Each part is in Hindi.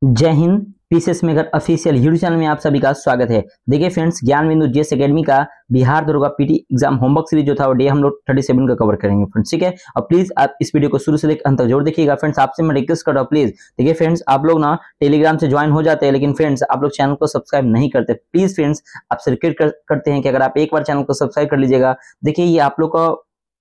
जय Hind. PCS maker official YouTube channel में आप सभी का स्वागत है। देखिए फ्रेंड्स, ज्ञान बिंदु जेएस एकेडमी का बिहार दरोगा पीटी एग्जाम होमवर्क सीरीज जो था वो डे हम लोग 37 का कवर करेंगे फ्रेंड्स, ठीक है। और प्लीज आप इस वीडियो को शुरू से लेकर अंत तक जरूर देखिएगा फ्रेंड्स। आपसे मैं रिक्वेस्ट कर रहा हूँ, प्लीज देखिए फ्रेंड्स, आप लोग ना टेलीग्राम से ज्वाइन हो जाते हैं, लेकिन फ्रेंड्स आप लोग चैनल को सब्सक्राइब नहीं करते। प्लीज फ्रेंड्स आपसे रिक्वेस्ट करते हैं कि अगर आप एक बार चैनल को सब्सक्राइब कर लीजिएगा। देखिए ये आप लोग का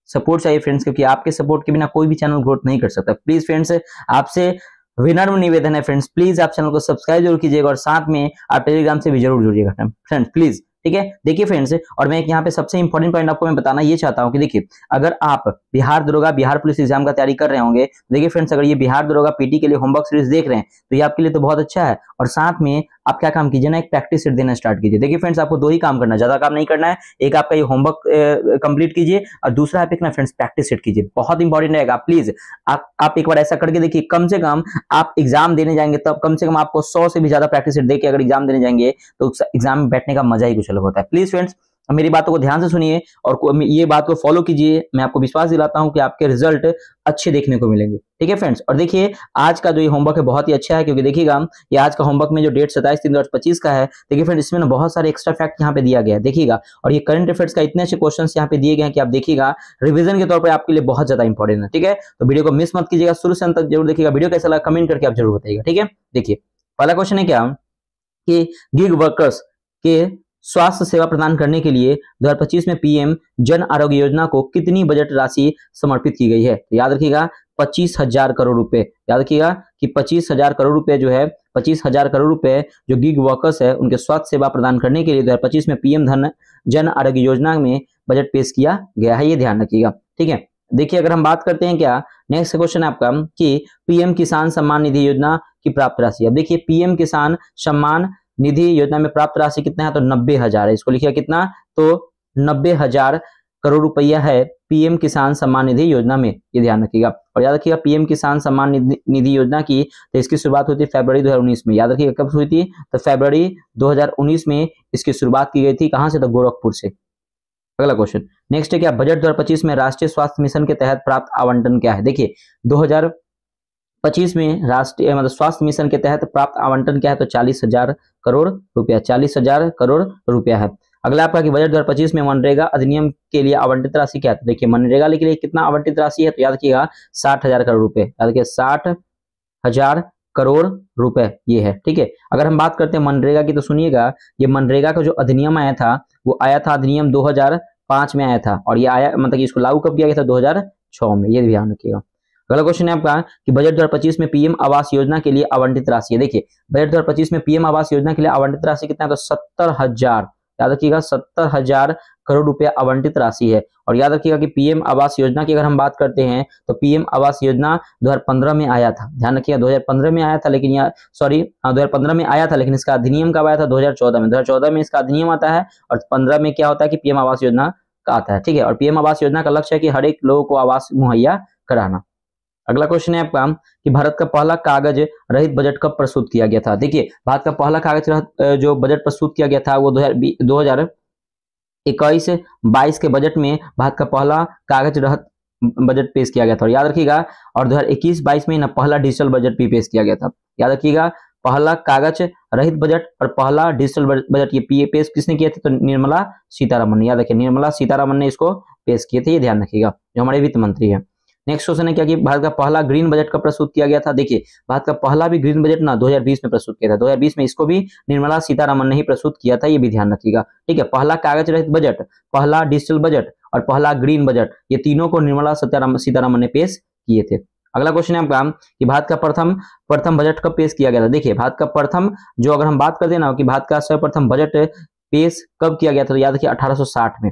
सपोर्ट चाहिए फ्रेंड्स, क्योंकि आपके सपोर्ट के बिना कोई भी चैनल ग्रोथ नहीं कर सकता। प्लीज फ्रेंड्स आपसे विनम्र निवेदन है फ्रेंड्स, प्लीज आप चैनल को सब्सक्राइब जरूर कीजिएगा और साथ में आप टेलीग्राम से भी जरूर जुड़िएगा फ्रेंड्स, प्लीज, ठीक है। देखिए फ्रेंड्स, और मैं यहाँ पे सबसे इंपॉर्टेंट पॉइंट आपको मैं बताना ये चाहता हूँ कि देखिए, अगर आप बिहार दरोगा बिहार पुलिस एग्जाम का तैयारी कर रहे होंगे, देखिए फ्रेंड्स, अगर ये बिहार दरोगा पीटी के लिए होमवर्क सीरीज देख रहे हैं तो ये आपके लिए तो बहुत अच्छा है। और साथ में आप क्या काम कीजिए ना, एक प्रैक्टिस सेट देना स्टार्ट कीजिए। देखिए फ्रेंड्स, आपको दो ही काम करना है, ज्यादा काम नहीं करना है। एक आपका ये होमवर्क कंप्लीट कीजिए और दूसरा आप एक ना फ्रेंड्स प्रैक्टिस सेट कीजिए, बहुत इंपॉर्टेंट रहेगा। प्लीज आप एक बार ऐसा करके देखिए, कम से कम आप एग्जाम देने जाएंगे तब कम से कम आपको 100 से भी ज्यादा प्रैक्टिस सेट देके अगर एग्जाम देने जाएंगे तो एग्जाम में बैठने का मजा ही कुछ अलग होता है। प्लीज फ्रेंड्स मेरी बातों को ध्यान से सुनिए और ये बात को फॉलो कीजिए। मैं आपको विश्वास दिलाता हूं कि आपके रिजल्ट अच्छे देखने को मिलेंगे, ठीक है फ्रेंड्स। और देखिए आज का जो ये होमवर्क है बहुत ही अच्छा है, क्योंकि देखिएगा ये आज का होमवर्क में जो डेट 27/3/2025 का है, देखिए फ्रेंड्स इसमें ना बहुत सारे एक्स्ट्रा फैक्ट यहाँ पे दिया गया है, देखिएगा। और ये करंट अफेयर्स का इतने अच्छे क्वेश्चन यहाँ पे दिए गए हैं कि आप देखिएगा रिविजन के तौर पर आपके लिए बहुत ज्यादा इंपॉर्टेंट है, ठीक है। तो वीडियो को मिस मत कीजिएगा, शुरू से अंत तक जरूर देखिएगा। वीडियो कैसा लगा कमेंट करके आप जरूर बताइएगा, ठीक है। देखिए पहला क्वेश्चन है क्या कि गिग वर्कर्स के स्वास्थ्य सेवा प्रदान करने के लिए 2025 में पीएम जन आरोग्य योजना को कितनी बजट राशि समर्पित की गई है। तो याद रखिएगा 25,000 करोड़ रुपए। याद रखिएगा कि 25,000 करोड़ रुपए जो है, 25,000 करोड़ रुपए जो गिग वर्कर्स है उनके स्वास्थ्य सेवा प्रदान करने के लिए 2025 में पीएम जन आरोग्य योजना में बजट पेश किया गया है, ये ध्यान रखिएगा, ठीक है। देखिए अगर हम बात करते हैं क्या, नेक्स्ट क्वेश्चन है आपका कि पीएम किसान सम्मान निधि योजना की प्राप्त राशि। अब देखिए पीएम किसान सम्मान निधि योजना में प्राप्त राशि कितना है, तो 90,000 है। इसको लिखिए कितना, तो 90,000 करोड़ रुपया है पीएम किसान सम्मान निधि योजना में, ये ध्यान रखिएगा। और याद रखिएगा पीएम किसान सम्मान निधि योजना की तो इसकी शुरुआत हुई थी फरवरी 2019 में। याद रखिएगा कब हुई थी, तो फरवरी 2019 में इसकी शुरुआत की गई थी। कहां से, तो गोरखपुर से। अगला क्वेश्चन नेक्स्ट है क्या, बजट 2025 में राष्ट्रीय स्वास्थ्य मिशन के तहत प्राप्त आवंटन क्या है। देखिए 2025 में राष्ट्रीय मतलब स्वास्थ्य मिशन के तहत प्राप्त आवंटन क्या है, तो 40,000 करोड़ रुपया, 40,000 करोड़ रुपया है। अगला आपका कि बजट 2025 में मनरेगा अधिनियम के लिए आवंटित राशि क्या है। तो देखिए मनरेगा के लिए कितना आवंटित राशि है, तो याद रखिएगा 60,000 करोड़ रुपए। याद रखिए 60,000 करोड़ रुपए ये है, ठीक है। अगर हम बात करते हैं मनरेगा की, तो सुनिएगा ये मनरेगा का जो अधिनियम आया था वो आया था, अधिनियम 2005 में आया था। और ये आया मतलब कि इसको लागू कब किया गया था, 2006 में, ये ध्यान रखिएगा। अगला क्वेश्चन है आपका कि बजट 2025 में पीएम आवास योजना के लिए आवंटित राशि है। देखिए बजट 2025 में पीएम आवास योजना के लिए आवंटित राशि कितना है, तो 70,000, याद रखिएगा 70,000 करोड़ रुपया आवंटित राशि है। और याद रखिएगा कि पीएम आवास योजना की अगर हम बात करते हैं तो पीएम आवास योजना 2015 में आया था। ध्यान रखिएगा 2015 में आया था, लेकिन 2015 में आया था, लेकिन इसका अधिनियम कब आया था, 2014 में। 2014 में इसका अधिनियम आता है और 15 में क्या होता है कि पीएम आवास योजना का आता है, ठीक है। और पीएम आवास योजना का लक्ष्य है कि हर एक लोगों को आवास मुहैया कराना। अगला क्वेश्चन है आपका कि भारत का पहला कागज रहित बजट कब प्रस्तुत किया गया था। देखिए भारत का पहला कागज रहित जो बजट प्रस्तुत किया गया था वो 2021-22 के बजट में भारत का पहला कागज रहित बजट पेश किया गया था। और याद रखिएगा और 2021-22 में ना पहला डिजिटल बजट भी पेश किया गया था। याद रखिएगा पहला कागज रहित बजट और पहला डिजिटल बजट ये पेश किसने किए थे, तो निर्मला सीतारमण ने। याद रखिए निर्मला सीतारमण ने इसको पेश किए थे, ये ध्यान रखिएगा, जो हमारे वित्त मंत्री है। नेक्स्ट क्वेश्चन है क्या कि भारत का पहला ग्रीन बजट कब प्रस्तुत किया गया था। देखिए भारत का पहला भी ग्रीन बजट ना 2020 में प्रस्तुत किया था। 2020 में इसको भी निर्मला सीतारमण ने ही प्रस्तुत किया था, ये भी ध्यान रखिएगा, ठीक है। पहला कागज रहित बजट, पहला डिजिटल बजट और पहला ग्रीन बजट, ये तीनों को निर्मला सीतारमण ने पेश किए थे। अगला क्वेश्चन है आपका कि भारत का प्रथम बजट कब पेश किया गया था। देखिए भारत का प्रथम जो अगर हम बात करते हैं ना कि भारत का सर्वप्रथम बजट पेश कब किया गया था, तो याद रखिए 1860 में।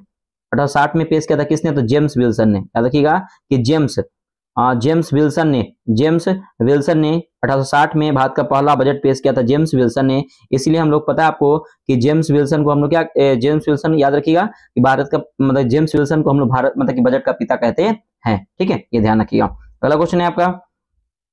1860 में पेश किया था किसने, तो जेम्स विल्सन ने। याद रखिएगा कि जेम्स विल्सन ने 1860 में भारत का पहला बजट पेश किया था, जेम्स विल्सन ने। इसलिए हम लोग पता है आपको कि जेम्स विल्सन को हम लोग जेम्स विल्सन, याद रखिएगा कि भारत का मतलब जेम्स विल्सन को हम लोग भारत मतलब कि बजट का पिता कहते हैं, ठीक है, ये ध्यान रखिएगा। अगला क्वेश्चन है आपका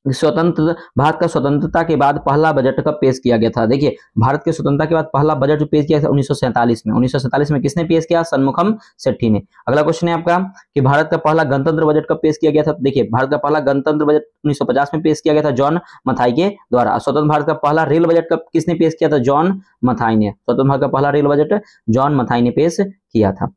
भारत का स्वतंत्रता के बाद पहला बजट कब पेश किया गया था? देखिए, भारत के स्वतंत्रता के बाद पहला बजट जो पेश किया था 1947 में। 1947 में किसने पेश किया? सन्मुखम सेट्टी ने। अगला क्वेश्चन है आपका कि भारत का पहला गणतंत्र बजट कब पेश किया गया था? देखिए, भारत का पहला गणतंत्र बजट 1950 में पेश किया गया था जॉन मथाई के द्वारा। स्वतंत्र भारत का पहला रेल बजट कब किसने पेश किया था? जॉन मथाई ने। स्वतंत्र भारत का पहला रेल बजट जॉन मथाई ने पेश किया था।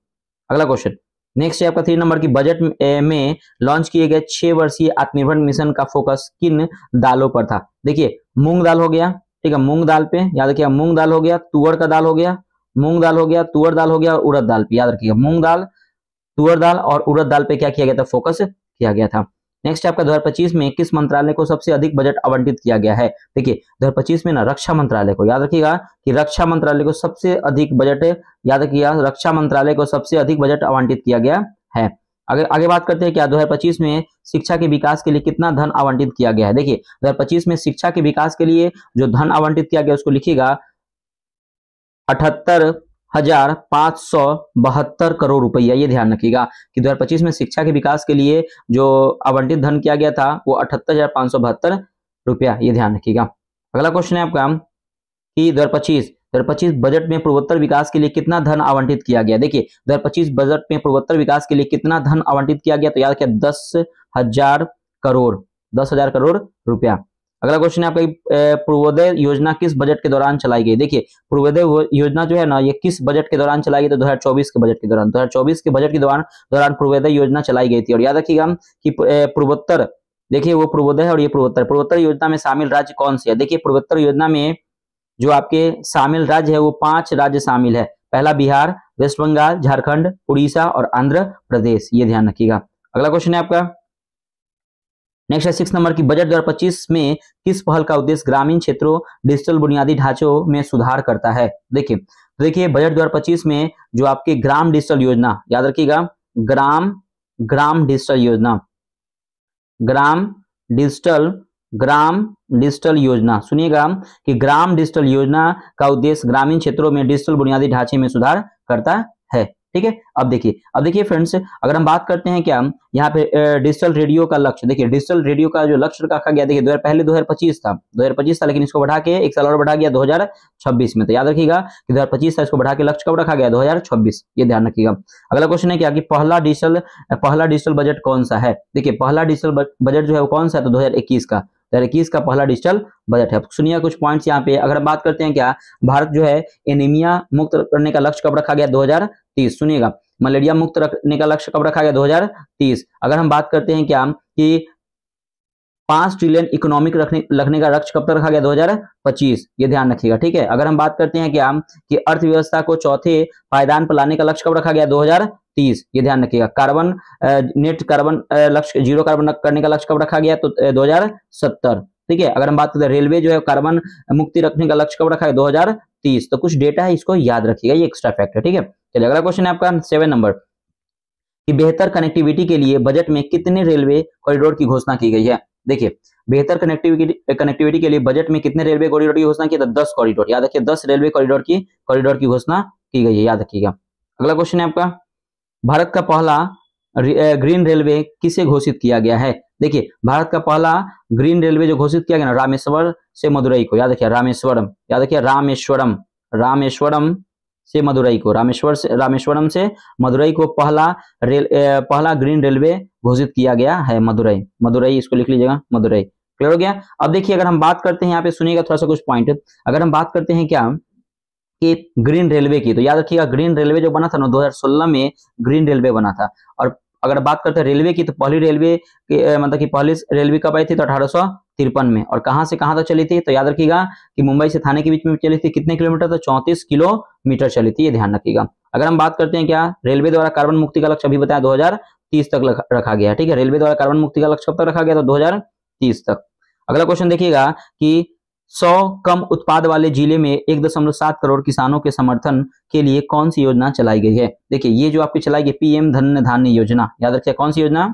अगला क्वेश्चन नेक्स्ट है आपका 3 नंबर की, बजट में लॉन्च किए गए 6 वर्षीय आत्मनिर्भर मिशन का फोकस किन दालों पर था? देखिए, मूंग दाल हो गया, ठीक है, मूंग दाल पे याद रखिएगा, मूंग दाल हो गया, तुअर का दाल हो गया, मूंग दाल हो गया, तुअर दाल हो गया और उड़द दाल पे याद रखिएगा, मूंग दाल, तुअर दाल और उड़द दाल पे क्या किया गया था? फोकस किया गया था। नेक्स्ट आपका 2025 में किस मंत्रालय को सबसे अधिक बजट आवंटित किया गया है? देखिए, 2025 में ना रक्षा मंत्रालय को, याद रखिएगा कि रक्षा मंत्रालय को सबसे अधिक बजट, याद रखिएगा रक्षा मंत्रालय को सबसे अधिक बजट आवंटित किया गया है। आगे बात करते हैं क्या 2025 में शिक्षा के विकास के लिए कितना धन आवंटित किया गया है? देखिए, 2025 में शिक्षा के विकास के लिए जो धन आवंटित किया गया उसको लिखिएगा 78,572 करोड़ रुपया। ये ध्यान रखिएगा कि 2025 में शिक्षा के विकास के लिए जो आवंटित धन किया गया था वो 78,572 रुपया। ये ध्यान रखिएगा। अगला क्वेश्चन है आपका कि 2025 बजट में पूर्वोत्तर विकास के लिए कितना धन आवंटित किया गया? देखिए, 2025 बजट में पूर्वोत्तर विकास के लिए कितना धन आवंटित किया गया? तो याद रखिए 10,000 करोड़ रुपया। अगला क्वेश्चन है आपका पूर्वोदय योजना किस बजट के दौरान चलाई गई? देखिए, पूर्वोदय योजना जो है ना ये किस बजट के दौरान चलाई गई? तो 2024 के बजट के दौरान। 2024 के बजट के दौरान पूर्वोदय योजना चलाई गई थी। और याद रखिएगा कि पूर्वोत्तर, देखिए वो पूर्वोदय है और ये पूर्वोत्तर योजना में शामिल राज्य कौन से है? देखिए, पूर्वोत्तर योजना में जो आपके शामिल राज्य है वो 5 राज्य शामिल है। पहला बिहार, वेस्ट बंगाल, झारखंड, उड़ीसा और आंध्र प्रदेश। ये ध्यान रखिएगा। अगला क्वेश्चन है आपका नेक्स्ट है 6 नंबर की, बजट 2025 में किस पहल का उद्देश्य ग्रामीण क्षेत्रों डिजिटल बुनियादी ढांचों में सुधार करता है? देखिए बजट 2025 में जो आपके ग्राम डिजिटल योजना, याद रखिएगा ग्राम डिजिटल योजना, ग्राम डिजिटल योजना, सुनिएगा कि ग्राम डिजिटल योजना का उद्देश्य ग्रामीण क्षेत्रों में डिजिटल बुनियादी ढांचे में सुधार करता है। ठीक है, अब देखिए फ्रेंड्स, अगर हम बात करते हैं क्या यहाँ पे डिजिटल रेडियो का लक्ष्य, देखिए डिजिटल रेडियो का जो लक्ष्य रखा गया, देखिए पहले 2025 था, लेकिन इसको बढ़ा के 1 साल और बढ़ा गया 2026 में। तो याद रखिएगा कि 2025 था, इसको बढ़ा के लक्ष्य कब रखा गया? 2026। ये ध्यान रखिएगा। अगला क्वेश्चन है क्या कि पहला डिजिटल बजट कौन सा है? देखिए पहला डिजिटल बजट जो है वो कौन सा है? तो 2021 का, 2021 का पहला डिजिटल बजट है। सुनिए कुछ पॉइंट्स यहाँ पे। अगर हम बात करते हैं क्या भारत जो है एनीमिया मुक्त करने का लक्ष्य कब रखा गया? 2030। सुनिएगा मलेरिया मुक्त रखने का लक्ष्य कब रखा गया? 2030। अगर हम बात करते हैं क्या कि 5 ट्रिलियन इकोनॉमिक रखने का लक्ष्य कब तक रखा गया? 2025। ये ध्यान रखिएगा। ठीक है, अगर हम बात करते हैं क्या कि अर्थव्यवस्था को चौथे पायदान पर लाने का लक्ष्य कब रखा गया? 2030। ये ध्यान रखिएगा। कार्बन नेट कार्बन लक्ष्य 0 कार्बन करने का लक्ष्य कब रखा गया? तो 2070। ठीक है, अगर हम बात करते हैं रेलवे जो है कार्बन मुक्ति रखने का लक्ष्य कब रखा है? 2030। तो कुछ डेटा है, इसको याद रखिएगा, ये एक्स्ट्रा फैक्ट है। ठीक है, चलिए अगला क्वेश्चन है आपका 7 नंबर कि बेहतर कनेक्टिविटी के लिए बजट में कितने रेलवे कॉरिडोर की घोषणा की गई है? देखिए बेहतर कनेक्टिविटी के लिए बजट में कितने रेलवे कॉरिडोर की घोषणा की? 10 कॉरिडोर। याद रखिए 10 रेलवे कॉरिडोर की घोषणा की गई है, याद रखिएगा। अगला क्वेश्चन है आपका भारत का पहला ग्रीन रेलवे किसे घोषित किया गया है? देखिए भारत का पहला ग्रीन रेलवे जो घोषित किया गया ना, रामेश्वर से मदुरई को, याद रखिए रामेश्वरम, याद रखिए रामेश्वरम से मदुरई को, रामेश्वरम से मदुरई को पहला ग्रीन रेलवे घोषित किया गया है। मदुरई इसको लिख लीजिएगा, मदुरई। क्लियर हो गया। अब देखिए अगर हम बात करते हैं यहाँ पे, सुनिएगा थोड़ा सा कुछ पॉइंट। अगर हम बात करते हैं क्या कि ग्रीन रेलवे की, तो याद रखिएगा ग्रीन रेलवे जो बना था ना 2016 में ग्रीन रेलवे बना था। और अगर बात करते हैं रेलवे की, तो पहली रेलवे मतलब कि पहली रेलवे कब आई थी? तो 1853 में। और कहां से कहां तक चली थी? तो याद रखिएगा कि मुंबई से थाने के बीच में चली थी। कितने किलोमीटर? तो 34 किलोमीटर चली थी। ये ध्यान रखिएगा। अगर हम बात करते हैं क्या रेलवे द्वारा कार्बन मुक्ति का लक्ष्य अभी बताया 2030 तक रखा गया। ठीक है, रेलवे द्वारा कार्बन मुक्ति का लक्ष्य कब तक रखा गया? तो 2030 तक। अगला क्वेश्चन देखिएगा कि 100 कम उत्पाद वाले जिले में 1.7 करोड़ किसानों के समर्थन के लिए कौन सी योजना चलाई गई है? देखिए ये जो आपकी चलाई गई पीएम धन धान्य योजना, याद रखिए कौन सी योजना?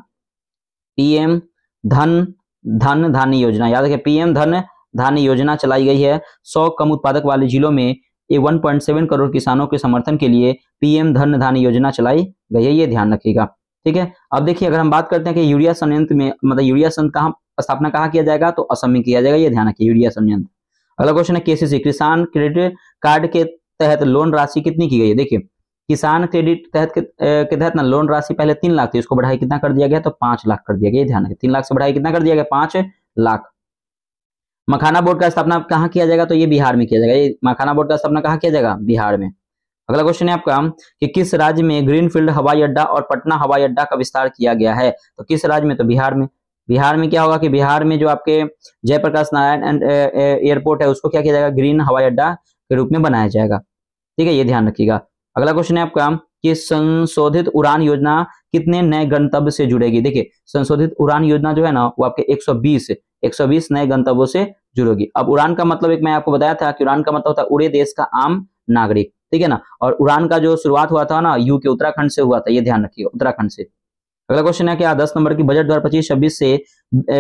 पीएम धन धान्य योजना, याद रखिए पीएम धन धान्य योजना चलाई गई है। 100 कम उत्पादक वाले जिलों में 1.7 करोड़ किसानों के समर्थन के लिए पीएम धन धान्य योजना चलाई गई है। ये ध्यान रखिएगा। ठीक है, अब देखिए अगर हम बात करते हैं कि यूरिया संयंत्र में, मतलब यूरिया संयंत्र कहाँ स्थापना कहाँ किया जाएगा, तो असम में किया जाएगा, ये ध्यान रखिए, यूरिया संयंत्र। अगला क्वेश्चन है केसीसी, किसान क्रेडिट कार्ड के तहत लोन राशि कितनी की गई है। देखिए किसान क्रेडिट के तहत ना लोन राशि पहले 3 लाख थी, उसको बढ़ाई कितना कर दिया गया, तो 5 लाख कर दिया गया, ये ध्यान रखिए, 3 लाख से बढ़ाई कितना कर दिया गया, 5 लाख। मखाना बोर्ड का स्थापना कहाँ किया जाएगा, तो ये बिहार में किया जाएगा, ये मखाना बोर्ड का स्थापना कहाँ किया जाएगा, बिहार में। अगला क्वेश्चन है आपका कि किस राज्य में ग्रीनफील्ड हवाई अड्डा और पटना हवाई अड्डा का विस्तार किया गया है, तो किस राज्य में, तो बिहार में। बिहार में क्या होगा कि बिहार में जो आपके जयप्रकाश नारायण एयरपोर्ट है उसको क्या किया जाएगा, ग्रीन हवाई अड्डा के रूप में बनाया जाएगा, ठीक है, ये ध्यान रखिएगा। अगला क्वेश्चन है आपका कि संशोधित उड़ान योजना कितने नए गंतव्य से जुड़ेगी। देखिए संशोधित उड़ान योजना जो है ना वो आपके 120 नए गंतव्यों से जुड़ेगी। अब उड़ान का मतलब एक मैं आपको बताया था कि उड़ान का मतलब होता है उड़े देश का आम नागरिक, ठीक है ना, और उड़ान का जो शुरुआत हुआ था ना यू के उत्तराखंड से हुआ था, ये ध्यान रखिए, उत्तराखंड से। अगला क्वेश्चन है क्या 10 नंबर की बजट 2025-26 से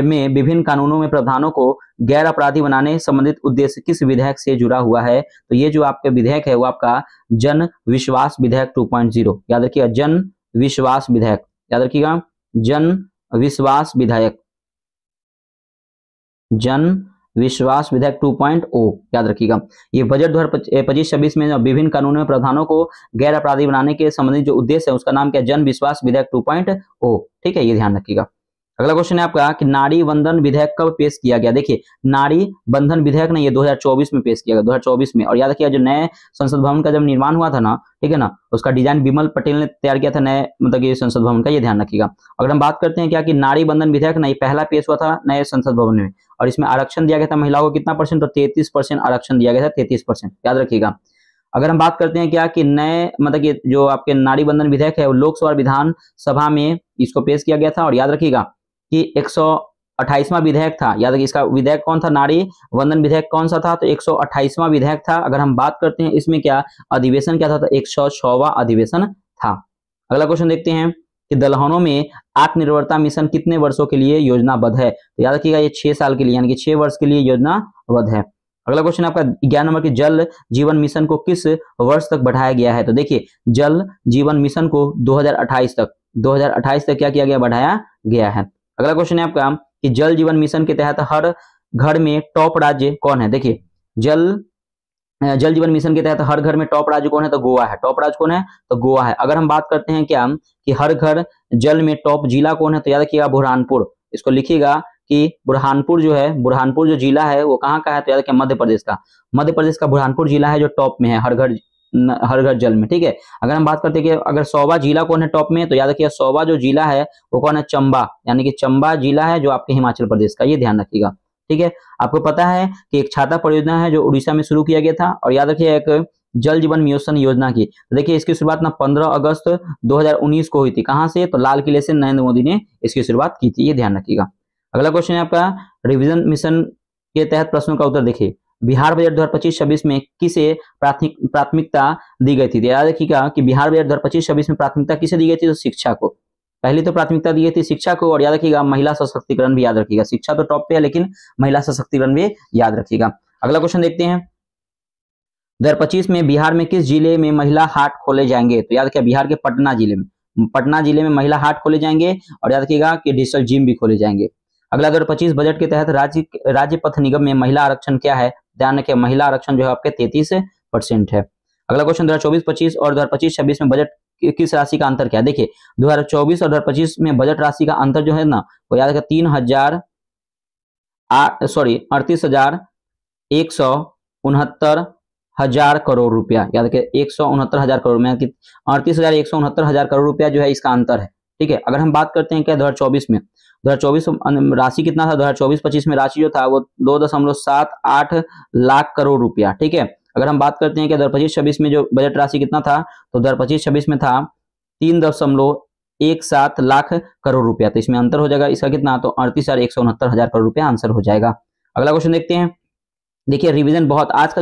में विभिन्न कानूनों में प्रावधानों को गैर अपराधी बनाने संबंधित उद्देश्य किस विधेयक से जुड़ा हुआ है, तो ये जो आपका विधेयक है वो आपका जन विश्वास विधेयक 2.0, याद रखिएगा, जन विश्वास विधेयक, याद रखिएगा, जन विश्वास विधेयक, जन विश्वास विधेयक 2.0, याद रखिएगा। ये बजट 2025-26 में विभिन्न कानूनों में प्रावधानों को गैर अपराधी बनाने के संबंधित जो उद्देश्य है उसका नाम क्या है, जन विश्वास विधेयक 2.0, ठीक है, ये ध्यान रखिएगा। अगला क्वेश्चन है आपका कि नारी बंधन विधेयक कब पेश किया गया। देखिए नारी बंधन विधेयक ने ये 2024 में पेश किया गया, 2024 में, और याद रखिएगा जो नए संसद भवन का जब निर्माण हुआ था ना, ठीक है ना, उसका डिजाइन बिमल पटेल ने तैयार किया था, नए मतलब ये संसद भवन का, ये ध्यान रखिएगा। अगर हम बात करते हैं क्या कि नारी बंधन विधेयक ना ये पहला पेश हुआ था नए संसद भवन में, और इसमें आरक्षण दिया गया था महिलाओं को कितना परसेंट, तो 33% आरक्षण दिया गया था, 33%, याद रखिएगा। अगर हम बात करते हैं क्या कि नए मतलब कि जो आपके नारी बंधन विधेयक है वो लोकसभा विधानसभा में इसको पेश किया गया था, और याद रखिएगा कि 128वां विधेयक था, याद रखिए इसका विधेयक कौन था, नारी बंधन विधेयक कौन सा था, तो 128वां विधेयक था। अगर हम बात करते हैं इसमें क्या अधिवेशन क्या था, तो 106वां अधिवेशन था। अगला क्वेश्चन देखते हैं कि दलहनों में आत्मनिर्भरता मिशन कितने वर्षों के लिए योजनाबद्ध है, तो याद रखिएगा ये 6 साल के लिए यानी कि 6 वर्ष के लिए योजनाबद्ध है। अगला क्वेश्चन आपका 11 नंबर की जल जीवन मिशन को किस वर्ष तक बढ़ाया गया है, तो देखिए जल जीवन मिशन को 2028 तक क्या किया गया, बढ़ाया गया है। अगला क्वेश्चन है आपका कि जल जीवन मिशन के तहत हर घर में टॉप राज्य कौन है। देखिए जल जीवन मिशन के तहत हर घर में टॉप राज्य कौन है, तो गोवा है, टॉप राज्य कौन है, तो गोवा है। अगर हम बात करते हैं क्या कि हर घर जल में टॉप जिला कौन है, तो याद रखिएगा बुरहानपुर, इसको लिखिएगा कि बुरहानपुर जो जिला है वो कहाँ का है, तो याद रखिए मध्य प्रदेश का बुरहानपुर जिला है जो टॉप में है हर घर जल में, ठीक है। अगर हम बात करते हैं कि अगर सौवा जिला कौन है टॉप में, तो याद रखिए सौवा जो जिला है वो कौन है, चंबा, यानी कि चंबा जिला है जो आपके हिमाचल प्रदेश का, ये ध्यान रखिएगा, ठीक है। आपको पता है कि एक छाता परियोजना है जो उड़ीसा में शुरू किया गया था, और याद रखिए एक जल जीवन मिशन योजना की, तो देखिए इसकी शुरुआत ना 15 अगस्त 2019 को हुई थी, कहां से, तो लाल किले से नरेंद्र मोदी ने इसकी शुरुआत की थी, ये ध्यान रखिएगा। अगला क्वेश्चन है आपका रिवीजन मिशन के तहत प्रश्नों का उत्तर देखिए, बिहार बजट 2025-26 में किसे प्राथमिकता दी गई थी, याद रखिएगा कि बिहार बजट 2025-26 में प्राथमिकता किसे दी गई थी, तो शिक्षा को, पहले तो प्राथमिकता दी गई थी शिक्षा को, और याद रखिएगा महिला सशक्तिकरण भी याद रखिएगा, शिक्षा तो टॉप पे है लेकिन महिला सशक्तिकरण भी याद रखिएगा। अगला क्वेश्चन देखते हैं 2025 में बिहार में किस जिले में महिला हाट खोले जाएंगे, तो याद रखिएगा बिहार के पटना जिले में महिला हाट खोले जाएंगे, और याद रखिएगा कि डिजिटल जिम भी खोले जाएंगे। अगला 2025 बजट के तहत राज्य पथ निगम में महिला आरक्षण क्या है, ध्यान रखिए महिला आरक्षण जो है आपके 33% है। अगला क्वेश्चन 2024-25 और 2025-26 में बजट किस राशि का अंतर क्या है, देखिए 2024 और 2025 में बजट राशि का अंतर जो है ना वो याद रखिए 38,169 करोड़ रुपया, याद रखिए 169,000 करोड़ में 38,169 करोड़ रुपया जो है इसका अंतर है, ठीक है। अगर हम बात करते हैं क्या 2024 राशि कितना था, 2024-25 में राशि जो था वो 2.78 लाख करोड़ रुपया, ठीक है। अगर हम बात करते हैं कि 2025-26 में जो बजट राशि कितना था, तो 2025-26 में था 3.17 लाख करोड़ रुपया, तो इसमें अंतर हो जाएगा इसका कितना, तो 38,169 करोड़ रुपया आंसर हो जाएगा। अगला क्वेश्चन देखते हैं, देखिए रिवीजन बहुत आज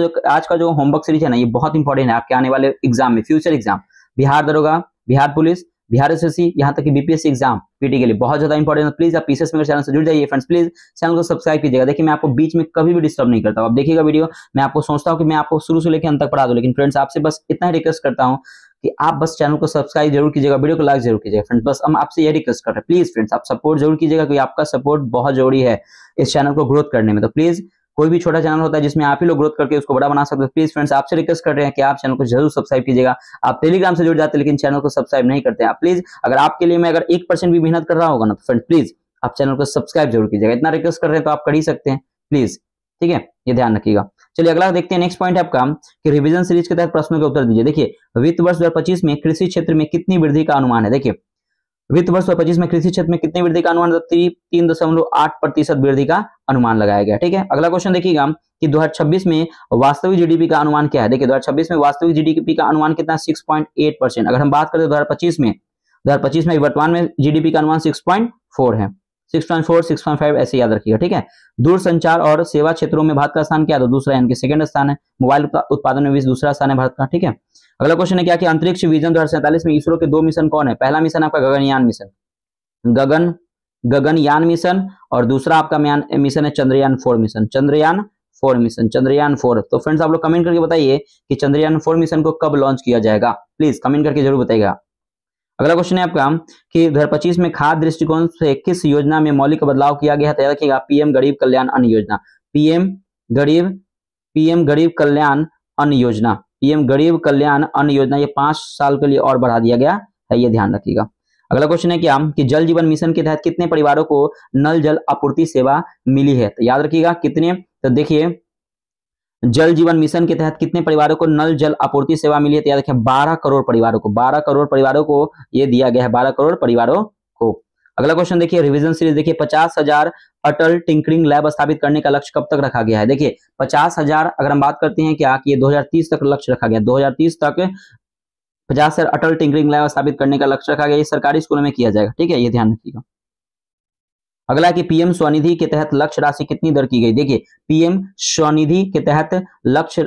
का जो होमवर्क सीरीज है ना ये बहुत इंपॉर्टेंट है आपके आने वाले एग्जाम में, फ्यूचर एग्जाम, बिहार दरोगा, बिहार पुलिस, बिहार एसएससी, यहाँ तक कि बीपीएससी एग्जाम पीटी के लिए बहुत ज्यादा इंपॉर्टेंट है। प्लीज आप पीसीएस मेरे चैनल से जुड़ जाइए फ्रेंड्स, प्लीज चैनल को सब्सक्राइब कीजिएगा। देखिए मैं आपको बीच में कभी भी डिस्टर्ब नहीं करता हूँ, आप देखिएगा वीडियो, मैं आपको सोचता हूँ कि मैं आपको शुरू से लेकर अंत तक पढ़ा दूं, लेकिन फ्रेंड्स आपसे बस इतना ही रिक्वेस्ट करता हूँ कि आप बस चैनल को सब्सक्राइब जरूर कीजिएगा, वीडियो को लाइक जरूर कीजिएगा फ्रेंड्स। बस हम आपसे ये रिक्वेस्ट कर रहे हैं, प्लीज फ्रेंड्स आप सपोर्ट जरूर कीजिएगा, क्योंकि आपका सपोर्ट बहुत जरूरी है इस चैनल को ग्रोथ करने में। तो प्लीज कोई भी छोटा चैनल होता है जिसमें आप ही लोग ग्रोथ करके उसको बड़ा बना सकते हो, प्लीज फ्रेंड्स आपसे रिक्वेस्ट कर रहे हैं कि आप चैनल को जरूर सब्सक्राइब कीजिएगा। आप टेलीग्राम से जुड़ जाते हैं लेकिन चैनल को सब्सक्राइब नहीं करते हैं। आप प्लीज, अगर आपके लिए मैं अगर 1% भी मेहनत कर रहा होगा ना तो फ्रेंड प्लीज आप चैनल को सब्सक्राइब जरूर कीजिएगा। इतना रिक्वेस्ट कर रहे हैं तो आप कर ही सकते हैं प्लीज, ठीक है, ये ध्यान रखिएगा। चलिए अगला देखते हैं, नेक्स्ट पॉइंट है आपका कि रिवीजन सीरीज के तहत प्रश्नों के उत्तर दीजिए। देखिए वित्त वर्ष 2025 में कृषि क्षेत्र में कितनी वृद्धि का अनुमान है। देखिए वित्त वर्ष 2025 में कृषि क्षेत्र में कितनी वृद्धि का अनुमान, 3.8% वृद्धि का अनुमान लगाया गया, ठीक है। अगला क्वेश्चन देखिएगा कि 2026 में वास्तविक जीडीपी का अनुमान क्या है। देखिए 2026 में वास्तविक जीडीपी का अनुमान कितना, 6.8%। अगर हम बात करें 2025 में वर्तमान में जीडीपी का अनुमान 6.4 है, 6.4 6.5 ऐसे याद रखिएगा, ठीक है। दूरसंचार और सेवा क्षेत्रों में भारत का स्थान क्या है, तो दूसरा यानी कि सेकंड स्थान है। मोबाइल उत्पादन में भी दूसरा स्थान है भारत का, ठीक है। अगला क्वेश्चन है क्या कि अंतरिक्ष विजन 2047 में इसरो के 2 मिशन कौन है। पहला मिशन आपका गगनयान मिशन, गगनयान मिशन, और दूसरा आपका मिशन है चंद्रयान 4 मिशन, चंद्रयान 4। तो फ्रेंड्स आप लोग कमेंट करके बताइए कि चंद्रयान 4 मिशन को कब लॉन्च किया जाएगा, प्लीज कमेंट करके जरूर बताइएगा। अगला क्वेश्चन है आपका कि 2025 में खाद्य दृष्टिकोण से किस योजना में मौलिक बदलाव किया गया है। तो याद रखिएगा पीएम गरीब कल्याण अन्न योजना, पीएम गरीब कल्याण अन्न योजना, पीएम गरीब कल्याण अन्न योजना, ये 5 साल के लिए और बढ़ा दिया गया है, ये ध्यान रखिएगा। अगला क्वेश्चन है क्या कि जल जीवन मिशन के तहत कितने परिवारों को नल जल आपूर्ति सेवा मिली है। तो याद रखिएगा कितने, तो देखिए जल जीवन मिशन के तहत कितने परिवारों को नल जल आपूर्ति सेवा मिली है। तो याद रखिए 12 करोड़ परिवारों को, 12 करोड़ परिवारों को ये दिया गया है, 12 करोड़ परिवारों को। अगला क्वेश्चन देखिए रिवीजन सीरीज, देखिए 50,000 अटल टिंकरिंग लैब स्थापित करने का लक्ष्य कब तक रखा गया है। देखिए 50,000 अगर हम बात करते हैं क्या कि ये 2030 तक लक्ष्य रखा गया, 2030 तक 50,000 अटल टिंकरिंग लैब स्थापित करने का लक्ष्य रखा गया, ये सरकारी स्कूलों में किया जाएगा, ठीक है, ये ध्यान रखिएगा। अगला कि पीएम स्वनिधि के तहत लक्ष्य राशि कितनी दर की गई। देखिए पीएम स्वनिधि के तहत लक्ष्य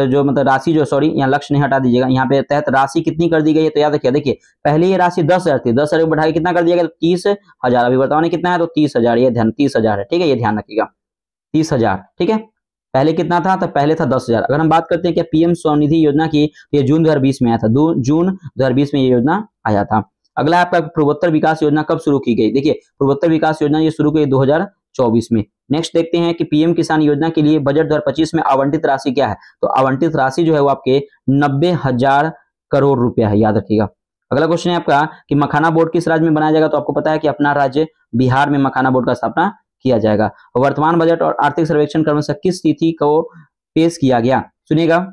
जो मतलब राशि जो सॉरी यहाँ लक्ष्य नहीं हटा दीजिएगा, यहाँ पे तहत राशि कितनी कर दी गई है। तो याद रखिए देखिए पहले ये राशि 10,000 थी, 10,000 बढ़ा के कितना कर दिया गया, 30,000। अभी वर्तमान में कितना है, तो 30,000, ये ध्यान 30,000 है, ठीक है, ये ध्यान रखिएगा 30,000, ठीक है। पहले कितना था, तो पहले था 10,000। अगर हम बात करते हैं कि पीएम स्वनिधि योजना की, ये जून 2020 में आया था, जून 2020 में ये योजना आया था। अगला आपका पूर्वोत्तर विकास योजना कब शुरू की गई। देखिए पूर्वोत्तर विकास योजना ये शुरू की 2024 में। नेक्स्ट देखते हैं कि पीएम किसान योजना के लिए बजट 2025 में आवंटित राशि क्या है। तो आवंटित राशि जो है वो आपके 90,000 करोड़ रुपया है, याद रखिएगा। अगला क्वेश्चन है आपका कि मखाना बोर्ड किस राज्य में बनाया जाएगा। तो आपको पता है कि अपना राज्य बिहार में मखाना बोर्ड का स्थापना किया जाएगा। वर्तमान बजट और आर्थिक सर्वेक्षण क्रमशः किस तिथि को पेश किया गया। सुनिएगा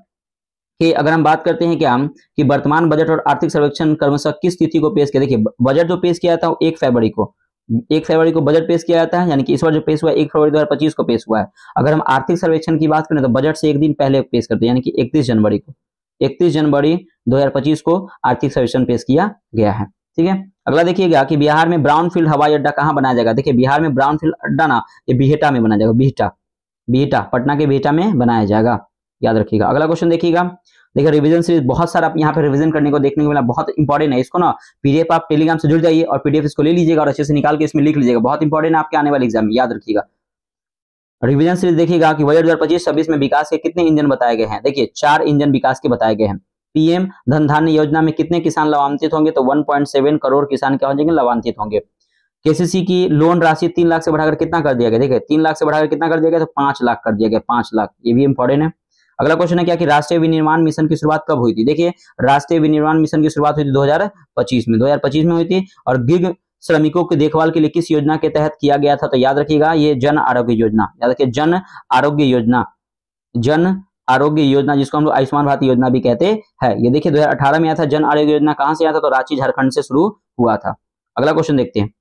कि अगर हम बात करते हैं क्या कि वर्तमान बजट और आर्थिक सर्वेक्षण क्रमशः किस तिथि को पेश किया। देखिए बजट जो पेश किया था वो 1 फरवरी को बजट पेश किया जाता है, यानी कि इस बार जो पेश हुआ 1 फरवरी 2025 को पेश हुआ है। अगर हम आर्थिक सर्वेक्षण की बात करें तो बजट से एक दिन पहले पेश करते हैं, यानी कि 31 जनवरी 2025 को आर्थिक सर्वेक्षण पेश किया गया है, ठीक है। अगला देखिएगा कि बिहार में ब्राउनफील्ड हवाई अड्डा कहाँ बनाया जाएगा। देखिए बिहार में ब्राउनफील्ड अड्डा ना ये बिहटा में बनाया जाएगा, बिहटा पटना के बिहटा में बनाया जाएगा, याद रखिएगा। अगला क्वेश्चन देखिएगा, देखिए रिवीजन सीरीज बहुत सारा आप यहाँ पे रिवीजन करने को देखने को मिला, बहुत इंपॉर्टेंट है। इसको ना पीडीएफ आप टेलीग्राम से जुड़ जाइए और पीडीएफ इसको ले लीजिएगा और अच्छे से निकाल के इसमें लिख लीजिएगा, बहुत इंपॉर्टेंट है आपके आने वाले एग्जाम में, याद रखिएगा। रिवीजन सीरीज देखिएगा कि बजट 2025-26 में विकास के कितने इंजन बताए गए हैं। देखिए 4 इंजन विकास के बताए गए हैं। पीएम धन धान्य योजना में कितने किसान लाभान्वित होंगे। तो 1.7 करोड़ किसान क्या हो जाएंगे, लाभान्वित होंगे। केसीसी की लोन राशि 3 लाख से बढ़ाकर कितना कर दिया गया। देखिए 3 लाख से बढ़ाकर कितना कर दिया गया, तो 5 लाख कर दिया गया, 5 लाख, ये भी इंपॉर्टेंट है। अगला क्वेश्चन है क्या कि राष्ट्रीय विनिर्माण मिशन की शुरुआत कब हुई थी। देखिए राष्ट्रीय विनिर्माण मिशन की शुरुआत हुई थी 2025 में हुई थी। और गिग श्रमिकों की देखभाल के लिए किस योजना के तहत किया गया था। तो याद रखिएगा ये जन आरोग्य योजना, याद रखिए जन आरोग्य योजना जिसको हम लोग आयुष्मान भारत योजना भी कहते हैं। ये देखिए 2018 में आया था जन आरोग्य योजना, कहां से आया था, तो रांची झारखंड से शुरू हुआ था। अगला क्वेश्चन देखते हैं,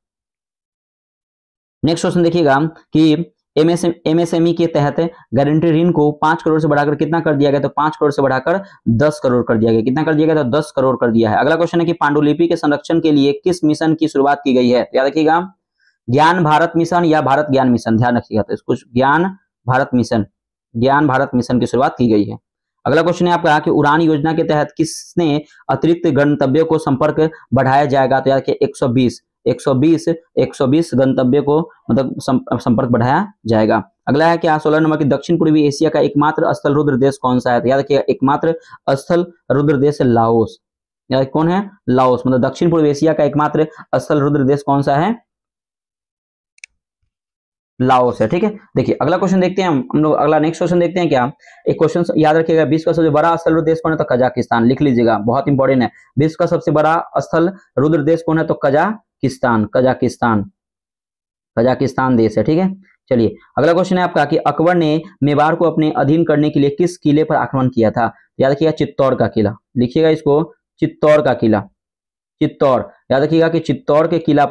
नेक्स्ट क्वेश्चन देखिएगा कि एमएसएमई के तहत गारंटी ऋण को 5 करोड़ से बढ़ाकर कितना कर दिया गया। तो 5 करोड़ से बढ़ाकर 10 करोड़ कर दिया गया। कितना कर दिया गया, तो 10 करोड़ कर दिया है। अगला क्वेश्चन है कि पांडुलिपि के संरक्षण के लिए किस मिशन की शुरुआत की गई है। याद रखिएगा ज्ञान भारत मिशन या भारत ज्ञान मिशन, ध्यान रखिएगा। तो इसको ज्ञान भारत मिशन की शुरुआत की गई है। अगला क्वेश्चन है आपका कि उड़ान योजना के तहत किसने अतिरिक्त गंतव्यों को संपर्क बढ़ाया जाएगा। तो याद रखिए 120 गंतव्य को मतलब संपर्क बढ़ाया जाएगा। अगला है क्या 16 नंबर की दक्षिण पूर्वी एशिया का एकमात्र स्थल रुद्र देश कौन सा है। तो याद रखिएगा एकमात्र स्थल रुद्र देश है लाओस, या कौन है, लाओस, मतलब दक्षिण पूर्व एशिया का एकमात्र स्थल रुद्र देश कौन सा है, लाओस है। ठीक है, देखिए अगला क्वेश्चन देखते हैं हम लोग अगला नेक्स्ट क्वेश्चन देखते हैं क्या। एक क्वेश्चन याद रखिएगा, विश्व का सबसे बड़ा स्थल रुद्र देश कौन है, तो कजाकिस्तान, लिख लीजिएगा, बहुत इंपॉर्टेंट है। विश्व का सबसे बड़ा स्थल रुद्र देश कौन है, तो कजाकिस्तान, कजाकिस्तान, कजाकिस्तान देश है। ठीक है, चलिए अगला क्वेश्चन है आपका कि अकबर ने मेवाड़ को अपने अधीन करने के लिए किस किले पर आक्रमण किया था, याद रखिएगा चित्तौड़ का किला, लिखिएगा इसको, चित्तौड़ का किला, चित्तौड़, याद रखिएगा कि चित्तौड़ के किला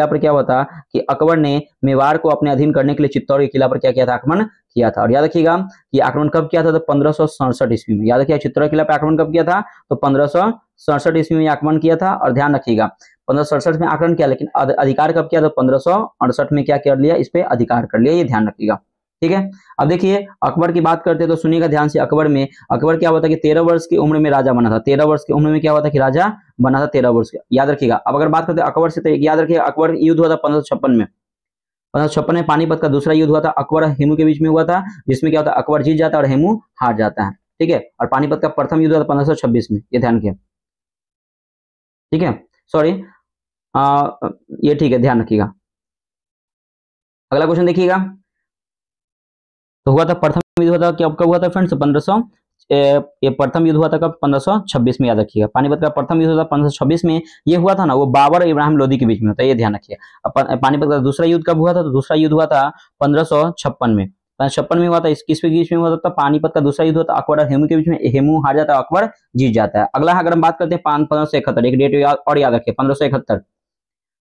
पर क्या हुआ था कि अकबर ने मेवाड़ को अपने अधीन करने के लिए चित्तौड़ के किला पर क्या किया था, आक्रमण किया था। और याद रखिएगा कि आक्रमण कब किया था, तो 1567 ईस्वी में। याद रखिएगा चित्तौड़ किला पर आक्रमण कब किया था, तो 1567 ईस्वी में आक्रमण किया था। और ध्यान रखिएगा 1567 में आक्रमण किया, लेकिन अधिकार कब किया, तो 1568 में क्या कर लिया, इस पे अधिकार कर लिया, ये ध्यान रखिएगा। ठीक है, अब देखिए अकबर की बात करते हैं तो सुनिएगा ध्यान से। अकबर क्या हुआ था कि 13 वर्ष की उम्र में राजा बना था, 13 वर्ष की उम्र में क्या हुआ था कि राजा बना था, 13 वर्ष का, याद रखिएगा। अब अगर बात करते हैं अकबर से, तो याद रखिएगा अकबर युद्ध हुआ था 1556 में, 1556 में पानीपत का दूसरा युद्ध हुआ था, अकबर हेमू के बीच में हुआ था, जिसमें क्या होता है अकबर जीत जाता है और हेमू हार जाता है। ठीक है, और पानीपत का प्रथम युद्ध हुआ था 1526 में, ये ध्यान रखिए। ठीक है, सॉरी, ये ठीक है, ध्यान रखिएगा। अगला क्वेश्चन देखिएगा, तो हुआ था प्रथम युद्ध हुआ था कब हुआ था फ्रेंड्स, 1500, ये प्रथम युद्ध हुआ था कब, 1526 में, याद रखिएगा। पानीपत का प्रथम युद्ध हुआ था 1526 में, ये हुआ था ना, वो बाबर और इब्राहिम लोदी के बीच में होता है, ये ध्यान रखिएगा। पानीपत का दूसरा युद्ध कब हुआ था, तो दूसरा युद्ध हुआ था 1556 में, 1556 में हुआ था। किस बीच में हुआ था, पानीपत का दूसरा युद्ध हुआ था अकबर और हेमू के बीच में, हेमू हार जाता है, अकबर जीत जाता है। अगला अगर हम बात करते हैं 1571, एक डेट और याद रखिए, 1571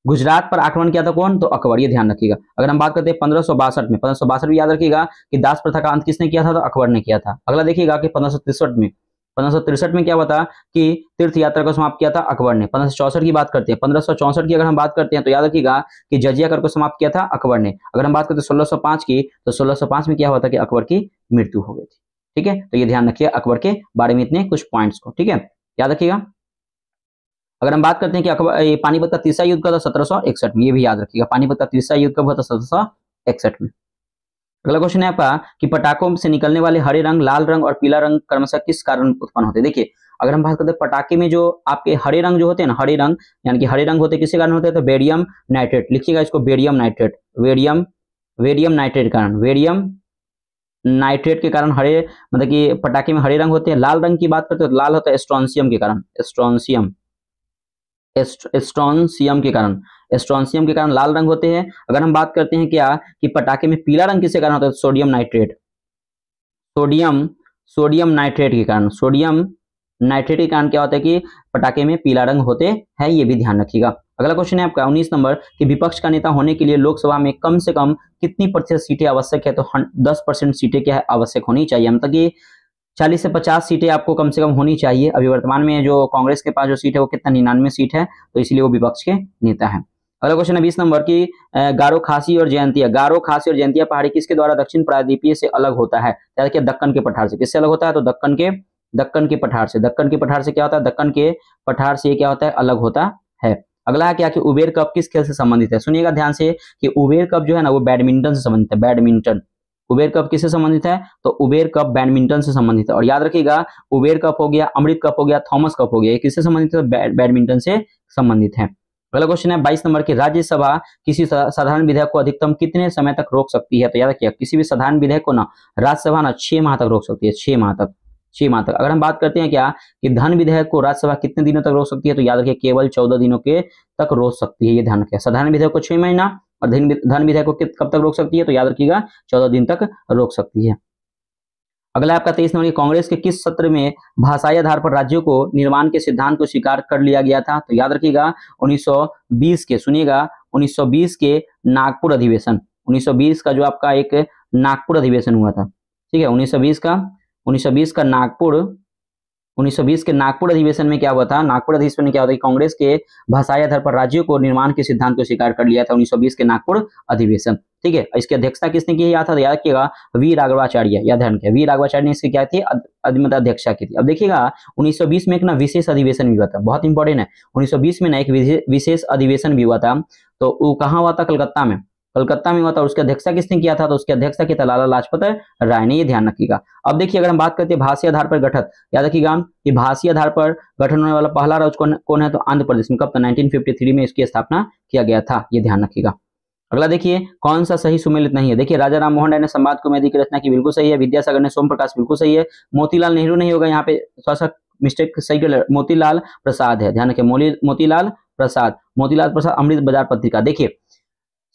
गुजरात पर आक्रमण किया था कौन, तो अकबर, ये ध्यान रखिएगा। अगर हम बात करते हैं 1562 में, 1562 में याद रखिएगा कि दास प्रथा का अंत किसने किया था, तो अकबर ने किया था। अगला देखिएगा कि 1563 में क्या हुआ था कि तीर्थ यात्रा को समाप्त किया था अकबर ने। 1564 की बात करते हैं, 1564 की अगर हम बात करते हैं तो याद रखिएगा कि जजिया कर को समाप्त किया था अकबर ने। अगर हम बात करते हैं 1605 की, तो 1605 में क्या हुआ था कि अकबर की मृत्यु हो गई थी। ठीक है, तो ये ध्यान रखिए अकबर के बारे में इतने कुछ पॉइंट्स को, ठीक है, याद रखिएगा। अगर हम बात करते हैं कि अकबर पानीपत का तीसरा युद्ध का था 1761 में, ये भी याद रखिएगा, पानीपत का तीसरा युद्ध कब हुआ था, 1761 में। अगला क्वेश्चन है आपका कि पटाखों से निकलने वाले हरे रंग, लाल रंग और पीला रंग क्रमशः किस कारण उत्पन्न होते हैं। देखिए अगर हम बात करते हैं पटाखे में जो आपके हरे रंग जो होते हैं ना, हरे रंग यानी कि हरे रंग होते हैं किसके कारण होते हैं, तो बेरियम नाइट्रेट, लिखिएगा इसको, बेरियम नाइट्रेट, वेरियम नाइट्रेट के कारण, वेरियम नाइट्रेट के कारण हरे, मतलब कि पटाखे में हरे रंग होते हैं। लाल रंग की बात करते हैं तो लाल होता है स्ट्रोंसियम के कारण, स्ट्रोंसियम के कारण लाल रंग होते हैं। अगर हम बात करते हैं क्या कि पटाखे में पीला रंग किसके कारण होता है, सोडियम नाइट्रेट के कारण क्या होता है कि पटाखे में पीला रंग होते हैं, ये भी ध्यान रखिएगा। अगला क्वेश्चन है आपका 19 नंबर कि विपक्ष का नेता होने के लिए लोकसभा में कम से कम कितनी प्रतिशत सीटें आवश्यक है, तो 10% सीटें क्या है आवश्यक होनी चाहिए, मतलब कि 40 से 50 सीटें आपको कम से कम होनी चाहिए। अभी वर्तमान में जो कांग्रेस के पास जो सीट है वो कितना 99 सीट है, तो इसलिए वो विपक्ष के नेता है। अगला क्वेश्चन है 20 नंबर की गारो खासी और जयंतिया पहाड़ी किसके द्वारा दक्षिण प्रायद्वीपीय से अलग होता है, यानी दक्कन के पठार से। किससे अलग होता है, तो दक्कन के पठार से क्या होता है, दक्कन के पठार से क्या होता है, अलग होता है। अगला है क्या कि उबेर कप किस खेल से संबंधित है, सुनिएगा ध्यान से कि उबेर कप जो है ना वो बैडमिंटन से संबंधित है, बैडमिंटन। उबेर कप किससे संबंधित है, तो उबेर कप बैडमिंटन से संबंधित है। और याद रखिएगा उबेर कप हो गया, अमृत कप हो गया, थॉमस कप हो गया, ये किससे संबंधित है, बैडमिंटन से संबंधित है। अगला क्वेश्चन है 22 नंबर की राज्यसभा किसी साधारण विधेयक को अधिकतम कितने समय तक रोक सकती है, तो याद रखिएगा किसी भी साधारण विधेयक को ना राज्यसभा ना 6 माह तक रोक सकती है, 6 माह तक। अगर हम बात करते हैं क्या कि धन विधेयक को राज्यसभा कितने दिनों तक रोक सकती है, तो याद रखिए केवल 14 दिनों के तक रोक सकती है, ये ध्यान रखिए। साधारण विधेयक को 6 महीना और धन विधेयक को कब तक रोक सकती है, तो याद रखिएगा 14 दिन तक रोक सकती है। अगला आपका 23 नंबर कांग्रेस के किस सत्र में भाषाई आधार पर राज्यों को निर्माण के सिद्धांत को स्वीकार कर लिया गया था, तो याद रखिएगा 1920 के, सुनिएगा 1920 के नागपुर अधिवेशन, 1920 का जो आपका एक नागपुर अधिवेशन हुआ था, ठीक है, 1920 के नागपुर अधिवेशन में क्या हुआ था, नागपुर अधिवेशन में क्या होता है, कांग्रेस के भाषाई आधार पर राज्यों को निर्माण के सिद्धांत को स्वीकार कर लिया था, 1920 के नागपुर अधिवेशन। ठीक है, इसकी अध्यक्षता किसने की, याद रखिएगा वी राघवाचार्य, याद ध्यान, वी राघवाचार्य ने इसकी क्या थी, अध्यक्षता की थी। अब देखिएगा 1920 में एक ना विशेष अधिवेशन भी हुआ था, बहुत इंपॉर्टेंट है, 1920 में ना एक विशेष अधिवेशन भी हुआ था, तो वो कहाँ हुआ था, कलकत्ता में, कलकत्ता में हुआ था। और उसकी अध्यक्षता किसने किया था? तो उसकी अध्यक्षता की था लाला लाजपत राय ने, ये ध्यान रखिएगा। अब देखिए अगर हम बात करते हैं भाषी आधार पर गठन, याद रखिएगा कि भाषी आधार पर गठन होने वाला पहला राज्य कौन है? तो आंध्र प्रदेश में। कब? 1953 में इसकी स्थापना किया गया था, ये ध्यान रखिएगा। अगला देखिए कौन सा सही सुमेलित नहीं है? देखिए राजा राम मोहन राय ने संवाद कुमुदी की रचना की, बिल्कुल सही है। विद्यासागर ने सोम प्रकाश, बिल्कुल सही है। मोतीलाल नेहरू नहीं होगा, यहाँ पे थोड़ा सा मिस्टेक सही कर, मोतीलाल प्रसाद है, ध्यान रखिए मोतीलाल प्रसाद। मोतीलाल प्रसाद अमृत बाजार पत्रिका। देखिए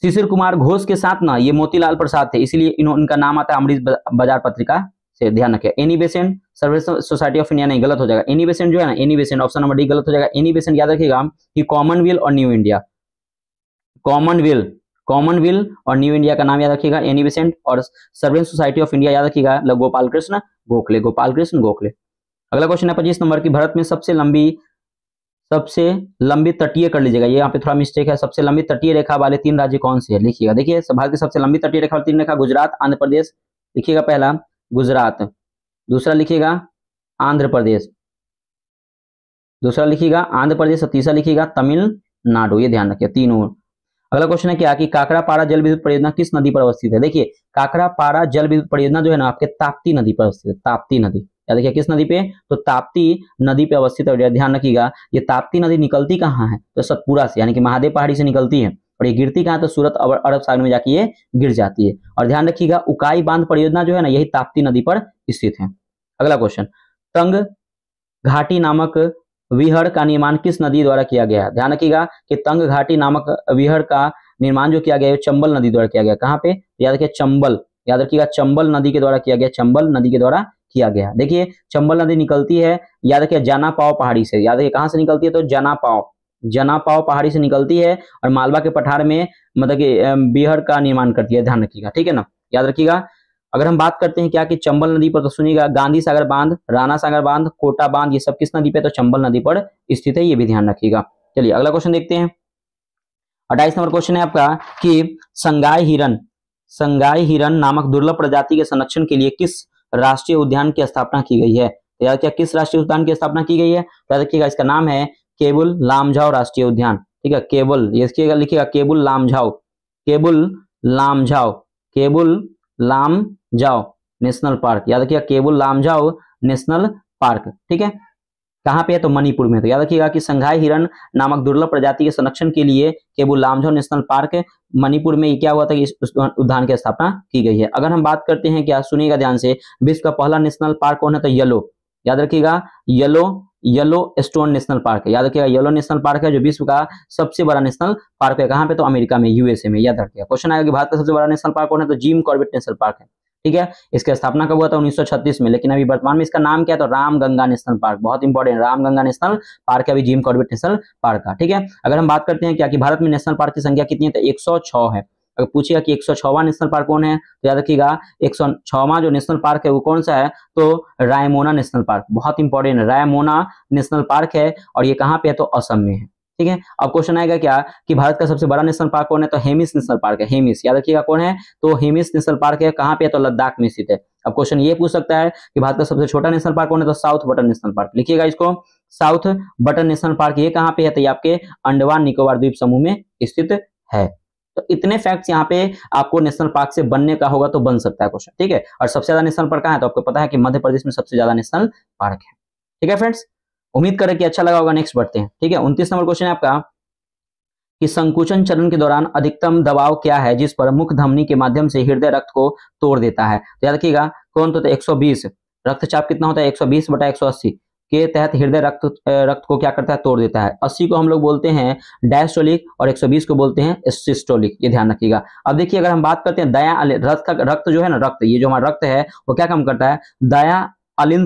शिशिर कुमार घोष के साथ ना ये मोतीलाल प्रसाद थे, इसीलिए इनका नाम आता है अमृत बाजार पत्रिका से, ध्यान रखिए। एनी बेसेंट सर्वेसन सोसाइटी ऑफ इंडिया नहीं, गलत हो जाएगा। एनी बेसेंट जो है ना, Annie Besant option number D गलत हो जाएगा। एनी बेसेंट याद रखिएगा कि कॉमनवेल्थ और न्यू इंडिया, कॉमनवेल्थ और न्यू इंडिया का नाम याद रखिएगा एनी बेसेंट। और सर्वेसन सोसाइटी ऑफ इंडिया याद रखिएगा गोपाल कृष्ण गोखले, गोपाल कृष्ण गोखले। अगला क्वेश्चन है 25 नंबर की, भारत में सबसे लंबी तटीय, कर लीजिएगा ये यहाँ पे थोड़ा मिस्टेक है, सबसे लंबी तटीय रेखा वाले 3 राज्य कौन से है? लिखिएगा। देखिए भारत की सबसे लंबी तटीय रेखा वाली 3 रेखा, गुजरात, आंध्र प्रदेश। लिखिएगा पहला गुजरात, दूसरा लिखिएगा आंध्र प्रदेश, दूसरा लिखिएगा आंध्र प्रदेश, और तीसरा लिखिएगा तमिलनाडु, ये ध्यान रखिए तीनों। अगला क्वेश्चन है क्या कि काकरापाड़ा जल विद्युत परियोजना किस नदी पर अवस्थित है? देखिए काकरापाड़ा जल विद्युत परियोजना जो है ना आपके ताप्ती नदी पर अवस्थित है, ताप्ती नदी। याद रखिए किस नदी पे? तो ताप्ती नदी पे अवस्थित है। ध्यान रखिएगा ये ताप्ती नदी निकलती कहाँ है? तो सतपुरा से, यानी कि महादेव पहाड़ी से निकलती है। और ये गिरती कहाँ? तो सूरत अरब सागर में जाके ये गिर जाती है। और ध्यान रखिएगा उकाई बांध परियोजना जो है ना यही ताप्ती नदी पर स्थित है। अगला क्वेश्चन, तंग घाटी नामक विहर का निर्माण किस नदी द्वारा किया गया? ध्यान रखिएगा कि तंग घाटी नामक विहर का निर्माण जो किया गया है चंबल नदी द्वारा किया गया। कहाँ पे? याद रखिए चंबल, याद रखिएगा चंबल नदी के द्वारा किया गया, चंबल नदी के द्वारा किया गया। देखिए चंबल नदी निकलती है, याद रखिए जनापाव पहाड़ी से। याद रखिए कहाँ से निकलती है? तो जनापाव पहाड़ी से निकलती है और मालवा के पठार में मतलब कि बिहार का निर्माण करती है, ध्यान रखिएगा, ठीक है ना, याद रखिएगा। अगर हम बात करते हैं क्या कि चंबल नदी पर, तो सुनिएगा गांधी सागर बांध, राणा सागर बांध, कोटा बांध, ये सब किस नदी पे? तो चंबल नदी पर स्थित है, ये भी ध्यान रखिएगा। चलिए अगला क्वेश्चन देखते हैं। 28 नंबर क्वेश्चन है आपका कि संगाई हिरन नामक दुर्लभ प्रजाति के संरक्षण के लिए किस राष्ट्रीय उद्यान की स्थापना की गई है? तो याद क्या किस राष्ट्रीय उद्यान की स्थापना की गई है? तो याद रखिएगा इसका नाम है केबुल लामझाओ राष्ट्रीय उद्यान, ठीक है। केबुल, ये लिखिएगा केबुल लामझाओ, केबुल लामझाओ, केबुल लामझाओ नेशनल पार्क। याद रखिएगा केबुल लामझाओ नेशनल पार्क, ठीक है। कहाँ पे है? तो मणिपुर में। तो याद रखिएगा कि संघाई हिरन नामक दुर्लभ प्रजाति के संरक्षण के लिए cable Lamjao national park Manipur में क्या हुआ था कि इस उद्यान की स्थापना की गई है। अगर हम बात करते हैं क्या, सुनिएगा ध्यान से, विश्व का पहला नेशनल पार्क कौन है? तो येलो, याद रखिएगा येलो स्टोन नेशनल पार्क है। याद रखिएगा येलो नेशनल पार्क है जो विश्व का सबसे बड़ा नेशनल पार्क है। कहाँ पे? तो अमेरिका में, यूएसए में। याद रखिएगा क्वेश्चन आएगा कि भारत का सबसे बड़ा नेशनल पार्क कौन है? तो जिम कॉर्बेट नेशनल पार्क है, ठीक है। इसकी स्थापना कब हुआ था? 1936 में। लेकिन अभी वर्तमान में इसका नाम क्या है? तो रामगंगा नेशनल पार्क, बहुत इंपॉर्टेंट, रामगंगा नेशनल पार्क है अभी जिम कॉर्बेट नेशनल पार्क का, ठीक है। अगर हम बात करते हैं क्या कि भारत में नेशनल पार्क की संख्या कितनी है? तो 106 है। अगर पूछिएगा कि 106वां नेशनल पार्क कौन है, तो याद रखिएगा 106वां जो नेशनल पार्क है वो कौन सा है? तो रायमोना नेशनल पार्क, बहुत इंपॉर्टेंट, रायमोना नेशनल पार्क है। और ये कहाँ पे है? तो असम में है, ठीक है। अब क्वेश्चन आएगा क्या कि भारत का सबसे बड़ा नेशनल पार्क कौन है? तो हेमिस नेशनल पार्क है, हेमिस। याद रखिएगा कौन है? तो हेमिस नेशनल पार्क है। कहाँ पे है? तो लद्दाख में स्थित है। अब क्वेश्चन ये पूछ सकता है कि भारत का सबसे छोटा नेशनल पार्क कौन है? तो साउथ बटन नेशनल पार्क। लिखिएगा इसको, साउथ बटन नेशनल पार्क, ये कहाँ पे है? तो ये आपके अंडमान निकोबार द्वीप समूह में स्थित है। तो इतने फैक्ट्स यहाँ पे आपको नेशनल पार्क से बनने का होगा तो बन सकता है क्वेश्चन, ठीक है। और सबसे ज्यादा नेशनल पार्क कहाँ है? तो आपको पता है कि मध्य प्रदेश में सबसे ज्यादा नेशनल पार्क है, ठीक है फ्रेंड्स। उम्मीद करें कि अच्छा लगा होगा। नेक्स्ट बढ़ते हैं, ठीक है। 29 नंबर क्वेश्चन है आपका कि संकुचन चरण के दौरान अधिकतम दबाव क्या है जिस पर मुख धमनी के माध्यम से हृदय रक्त को तोड़ देता है? तो याद रखिएगा कौन? तो 120। रक्तचाप कितना होता है? 120/180 के तहत हृदय रक्त को क्या करता है? तोड़ देता है। 80 को हम लोग बोलते हैं डायस्टोलिक और 120 को बोलते हैं सिस्टोलिक, ये ध्यान रखिएगा। अब देखिए अगर हम बात करते हैं दायां रक्त जो है ना, रक्त, ये जो हमारा रक्त है वो क्या काम करता है? दायां आलिन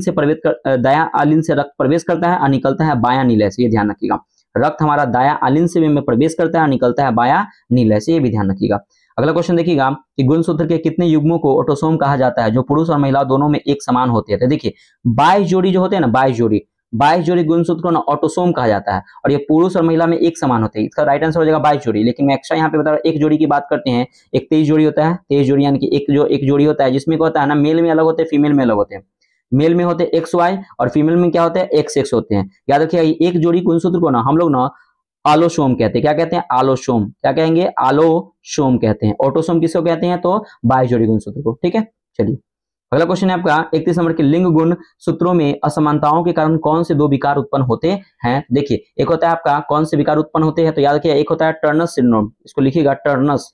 से रक्त प्रवेश करता है और निकलता है बायां नीले से, ये ध्यान रखिएगा। रक्त हमारा दायां आलिन से में प्रवेश करता है और निकलता है बायां नीले से, ये भी ध्यान रखिएगा। अगला क्वेश्चन देखिएगा कि गुणसूत्र के कितने युग्मों को ऑटोसोम कहा जाता है जो पुरुष और महिला दोनों में एक समान होते हैं? तो देखिए 22 जोड़ी जो होते हैं ना, 22 जोड़ी गुणसूत्र को ना ऑटोसोम कहा जाता है और ये पुरुष और महिला में एक समान होते हैं। इसका राइट आंसर हो जाएगा 22 जोड़ी। लेकिन मैं एक्स्ट्रा यहाँ पे बता रहा हूँ, एक जोड़ी की बात करते हैं। एक 23 जोड़ी होता है, 23 जोड़ी यानी कि एक जोड़ी होता है जिसमें क्या होता है ना, मेल में अलग होते हैं, फीमेल में अलग होते हैं। मेल में होते हैं XY और फीमेल में क्या होते हैं? XX होते हैं। याद रखिएगा एक जोड़ी गुणसूत्र को ना हम लोग ना आलोसोम कहते हैं। क्या कहते हैं? आलोसोम। क्या कहेंगे? आलोसोम कहते हैं। ऑटोसोम किसको कहते हैं? तो बाह्यजोड़ी गुणसूत्र को। ठीक है, चलिए अगला क्वेश्चन है आपका 31 नंबर के लिंग गुण सूत्रों में असमानताओं के कारण कौन से दो विकार उत्पन्न होते हैं? देखिए, एक होता है आपका कौन से विकार उत्पन्न होते हैं, तो याद रखिए, एक होता है टर्नस सिंड्रोम, इसको लिखिएगा टर्नस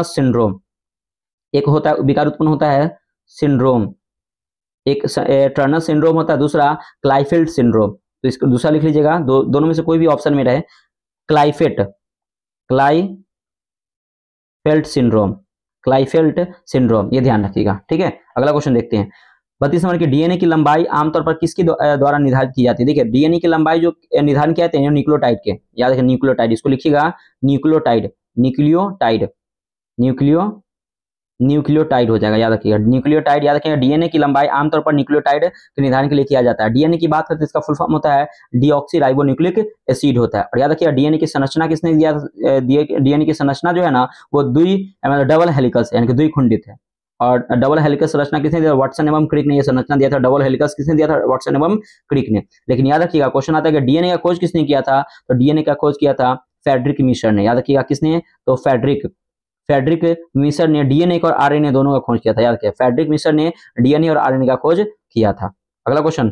सिंड्रोम। एक होता है विकार उत्पन्न होता है सिंड्रोम, एक टर्नस सिंड्रोम होता है, दूसरा क्लाइफेल्ड सिंड्रोम। तो इसको दूसरा लिख लीजिएगा, दोनों में से कोई भी ऑप्शन में रहे। क्लाइफेल्ड सिंड्रोम, ये ध्यान रखिएगा। ठीक है, अगला क्वेश्चन देखते हैं। 32 नंबर की डीएनए की लंबाई आमतौर पर किसके द्वारा निर्धारित की जाती है? देखिए, डीएनए की लंबाई जो निर्धारण किया जाते हैं न्यूक्लियोटाइड के, याद रखिए न्यूक्लियोटाइड, इसको लिखिएगा न्यूक्लियोटाइड हो जाएगा, याद रखिएगा न्यूक्लियोटाइड। याद रखिएगा डीएनए की लंबाई आमतौर पर न्यूक्लियोटाइड के निर्धारण के लिए किया जाता है। डीएनए की बात करते हैं, इसका फुल फॉर्म होता है डीऑक्सीराइबोन्यूक्लिक एसिड होता है। और याद रखिएगा डीएनए की संरचना किसने दिया? डीएनए की संरचना जो है ना, वो डबल हेलिकस यानी कि द्विखंडित है। और डबल हेलिकस संरचना किसने दिया? वाटसन एवं क्रिक ने यह संरचना दिया था। डबल हेलिकस किसने दिया था? वाटसन एवं क्रिक ने। लेकिन याद रखिएगा क्वेश्चन आता है कि डीएनए का खोज किसने किया था? तो डीएनए का खोज किया था फ्रेडरिक मिशर ने। याद रखिएगा किसने? तो फ्रेडरिक मिशर ने डीएनए और आरएनए दोनों का खोज किया था। याद रखिए, फ्रेडरिक मिशर ने डीएनए और आरएनए का खोज किया था। अगला क्वेश्चन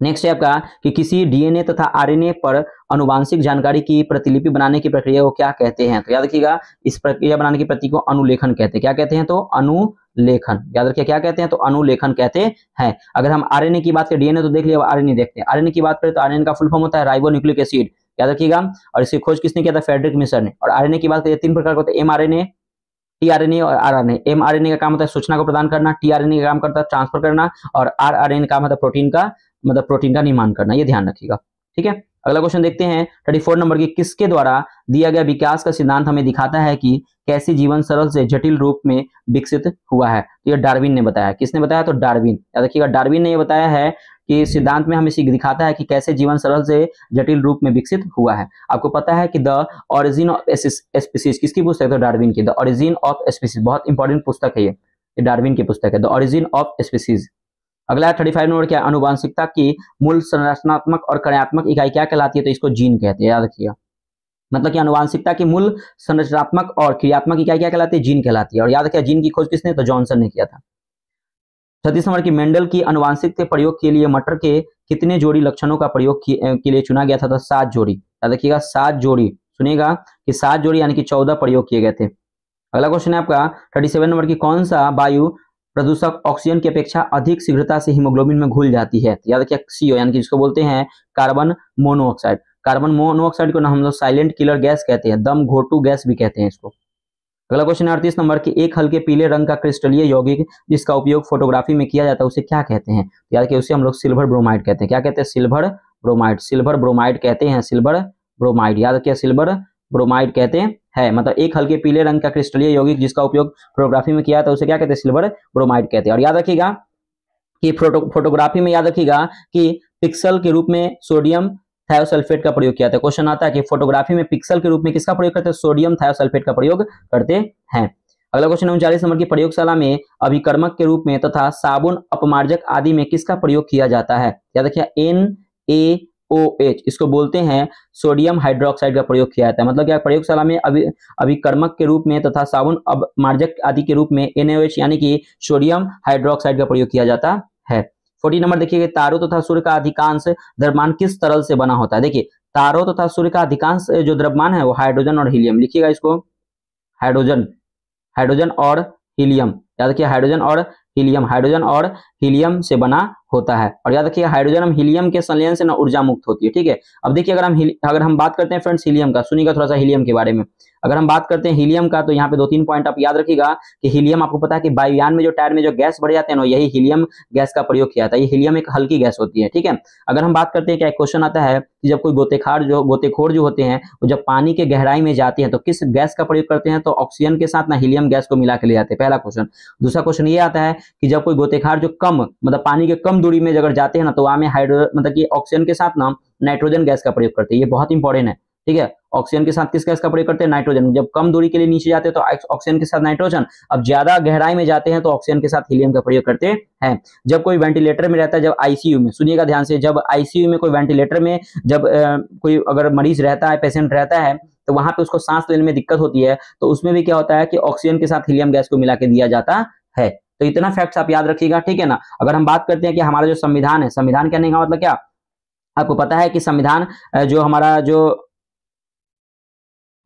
नेक्स्ट है आपका कि किसी डीएनए तथा आरएनए पर अनुवांशिक जानकारी की प्रतिलिपि बनाने की प्रक्रिया को क्या कहते हैं? तो याद रखिएगा, इस प्रक्रिया बनाने की प्रक्रिया को अनुलेखन कहते हैं। क्या कहते हैं? तो अनुलेखन। याद रखिए, क्या कहते हैं? तो अनुलेखन कहते हैं। अगर हम आरएनए की बात करें, डीएनए तो देख लिया, आरएनए देखते हैं। आरएनए की बात करें तो आरएनए का फुल फॉर्म होता है राइबोन्यूक्लिक एसिड। याद रखिएगा, और इसकी खोज किसने किया था? फ्रेडरिक मिशर ने। और आरएनए की बात करें, 3 प्रकार के होते हैं, एमआरएनए, टीआरएनए और आरएनए। एमआरएनए का काम होता है सूचना को प्रदान करना, टीआरएनए का काम करता है ट्रांसफर करना, और आरआरएनए का काम होता है प्रोटीन का निर्माण करना। ये ध्यान रखिएगा। ठीक है, अगला क्वेश्चन देखते हैं 34 नंबर की, किसके द्वारा दिया गया विकास का सिद्धांत हमें दिखाता है कि कैसे जीवन सरल से जटिल रूप में विकसित हुआ है? तो ये डार्विन ने बताया। किसने बताया? तो डार्विन। याद रखिएगा, डार्विन ने ये बताया है कि सिद्धांत में हमें दिखाता है कि कैसे जीवन सरल से जटिल रूप में विकसित हुआ है। आपको पता है कि द ओरिजिन ऑफ स्पीसीज किसकी पुस्तक है? तो डार्विन की। द ओरिजिन ऑफ स्पीसीज बहुत इंपॉर्टेंट पुस्तक है, ये डार्विन की पुस्तक है, द ओरिजिन ऑफ स्पीसीज। अगला 35 नंबर क्या? अनुवांशिकता की मूल संरचनात्मक और कार्यात्मक इकाई क्या कहलाती है? तो इसको जीन कहते हैं। याद रखिएगा, मतलब कि अनुवांशिकता की मूल संरचनात्मक और क्रियात्मक इकाई क्या कहलाती है? जीन कहलाती है। और याद रखिए, जीन की खोज किसने? तो जॉनसन ने किया था। 36 नंबर की, मेंडल की अनुवांशिक के प्रयोग के लिए मटर के कितने जोड़ी लक्षणों का प्रयोग के लिए चुना गया था? तो 7 जोड़ी। याद रखिएगा, 7 जोड़ी। सुनिएगा कि 7 जोड़ी यानी कि 14 प्रयोग किए गए थे। अगला क्वेश्चन है आपका 37 नंबर की, कौन सा वायु प्रदूषक ऑक्सीजन की अपेक्षा अधिक शीघ्रता से हीमोग्लोबिन में घुल जाती है? याद रखिए, CO यानी कि जिसको बोलते हैं कार्बन मोनोऑक्साइड। कार्बन मोनोऑक्साइड को हम लोग साइलेंट किलर गैस कहते हैं, दम घोटू गैस भी कहते हैं इसको। अगला क्वेश्चन है 38 नंबर की, एक हल्के पीले रंग का क्रिस्टलीय यौगिक जिसका उपयोग फोटोग्राफी में किया जाता है उसे क्या कहते हैं? याद रखिए, उसे हम लोग सिल्वर ब्रोमाइड कहते हैं। क्या कहते हैं? सिल्वर ब्रोमाइड कहते हैं, सिल्वर ब्रोमाइड। याद रखिए, सिल्वर ब्रोमाइड कहते हैं। मतलब एक हल्के पीले रंग का क्रिस्टलीय यौगिक जिसका उपयोग फोटोग्राफी में किया था उसे क्या कहते हैं? सिल्वर ब्रोमाइड कहते हैं। और याद रखिएगा कि फोटोग्राफी में याद रखिएगा कि पिक्सल के रूप में सोडियम थायोसल्फेट का प्रयोग किया था। क्वेश्चन आता है कि फोटोग्राफी में पिक्सल के रूप में किसका प्रयोग करते हैं? सोडियम थायोसल्फेट का प्रयोग करते हैं। अगला क्वेश्चन 39 नंबर की, प्रयोगशाला में अभिकर्मक के रूप में तथा साबुन अपमार्जक आदि में किसका प्रयोग किया जाता है? याद रखिए, NaOH, इसको बोलते हैं सोडियम हाइड्रोक्साइड का प्रयोग किया जाता है। मतलब क्या? प्रयोगशाला में अभिकर्मक के रूप में तथा साबुन अपमार्जक आदि के रूप में NaOH यानी कि सोडियम हाइड्रोक्साइड का प्रयोग किया जाता है। 40 नंबर देखिए, तारों तथा सूर्य का अधिकांश द्रव्यमान किस तरल से बना होता है? देखिए, तारों तथा सूर्य का अधिकांश जो द्रव्यमान है वो हाइड्रोजन और हीलियम। लिखिएगा इसको, हाइड्रोजन और हीलियम। याद रखिए, हाइड्रोजन और हीलियम से बना होता है। और याद रखिए, हाइड्रोजन और हीलियम के संलयन से ना ऊर्जा मुक्त होती है। ठीक है, अब देखिए, अगर हम बात करते हैं फ्रेंड्स हीलियम का, सुनिएगा थोड़ा सा हीलियम के बारे में। अगर हम बात करते हैं हीलियम का, तो यहाँ पे 2-3 पॉइंट आप याद रखिएगा कि हीलियम, आपको पता है कि वायुयान में जो टायर में जो गैस बढ़ जाते हैं ना, यही हीलियम गैस का प्रयोग किया था। ये हीलियम एक हल्की गैस होती है। ठीक है, अगर हम बात करते हैं, क्या क्वेश्चन आता है कि जब कोई गोतेखोर जो होते हैं वो जब पानी के गहराई में जाते हैं तो किस गैस का प्रयोग करते हैं? तो ऑक्सीजन के साथ ना हीलियम गैस को मिला के ले जाते हैं, पहला क्वेश्चन। दूसरा क्वेश्चन ये आता है कि जब कोई गोतेखार जो कम मतलब पानी के कम दूरी में अगर जाते हैं ना, तो वहां में मतलब कि ऑक्सीजन के साथ ना नाइट्रोजन गैस का प्रयोग करते हैं। ये बहुत इंपॉर्टेंट है। ठीक है। ऑक्सीजन के साथ किस गैस का प्रयोग करते हैं? नाइट्रोजन। जब कम दूरी के लिए नीचे जाते हैं तो ऑक्सीजन के साथ नाइट्रोजन, अब ज्यादा गहराई में जाते हैं तो ऑक्सीजन के साथ हीलियम का प्रयोग करते हैं। जब कोई वेंटिलेटर में रहता है, जब आईसीयू में, सुनिएगा ध्यान से, जब आईसीयू में कोई वेंटिलेटर में जब कोई अगर मरीज रहता है, पेशेंट रहता है, तो वहां पे उसको सांस लेने में दिक्कत होती है, तो उसमें भी क्या होता है कि ऑक्सीजन के साथ हीलियम गैस को मिला के दिया जाता है। तो इतना फैक्ट्स आप याद रखिएगा, ठीक है ना। अगर हम बात करते हैं कि हमारा जो संविधान है, संविधान कहने का मतलब क्या आपको पता है कि संविधान जो हमारा जो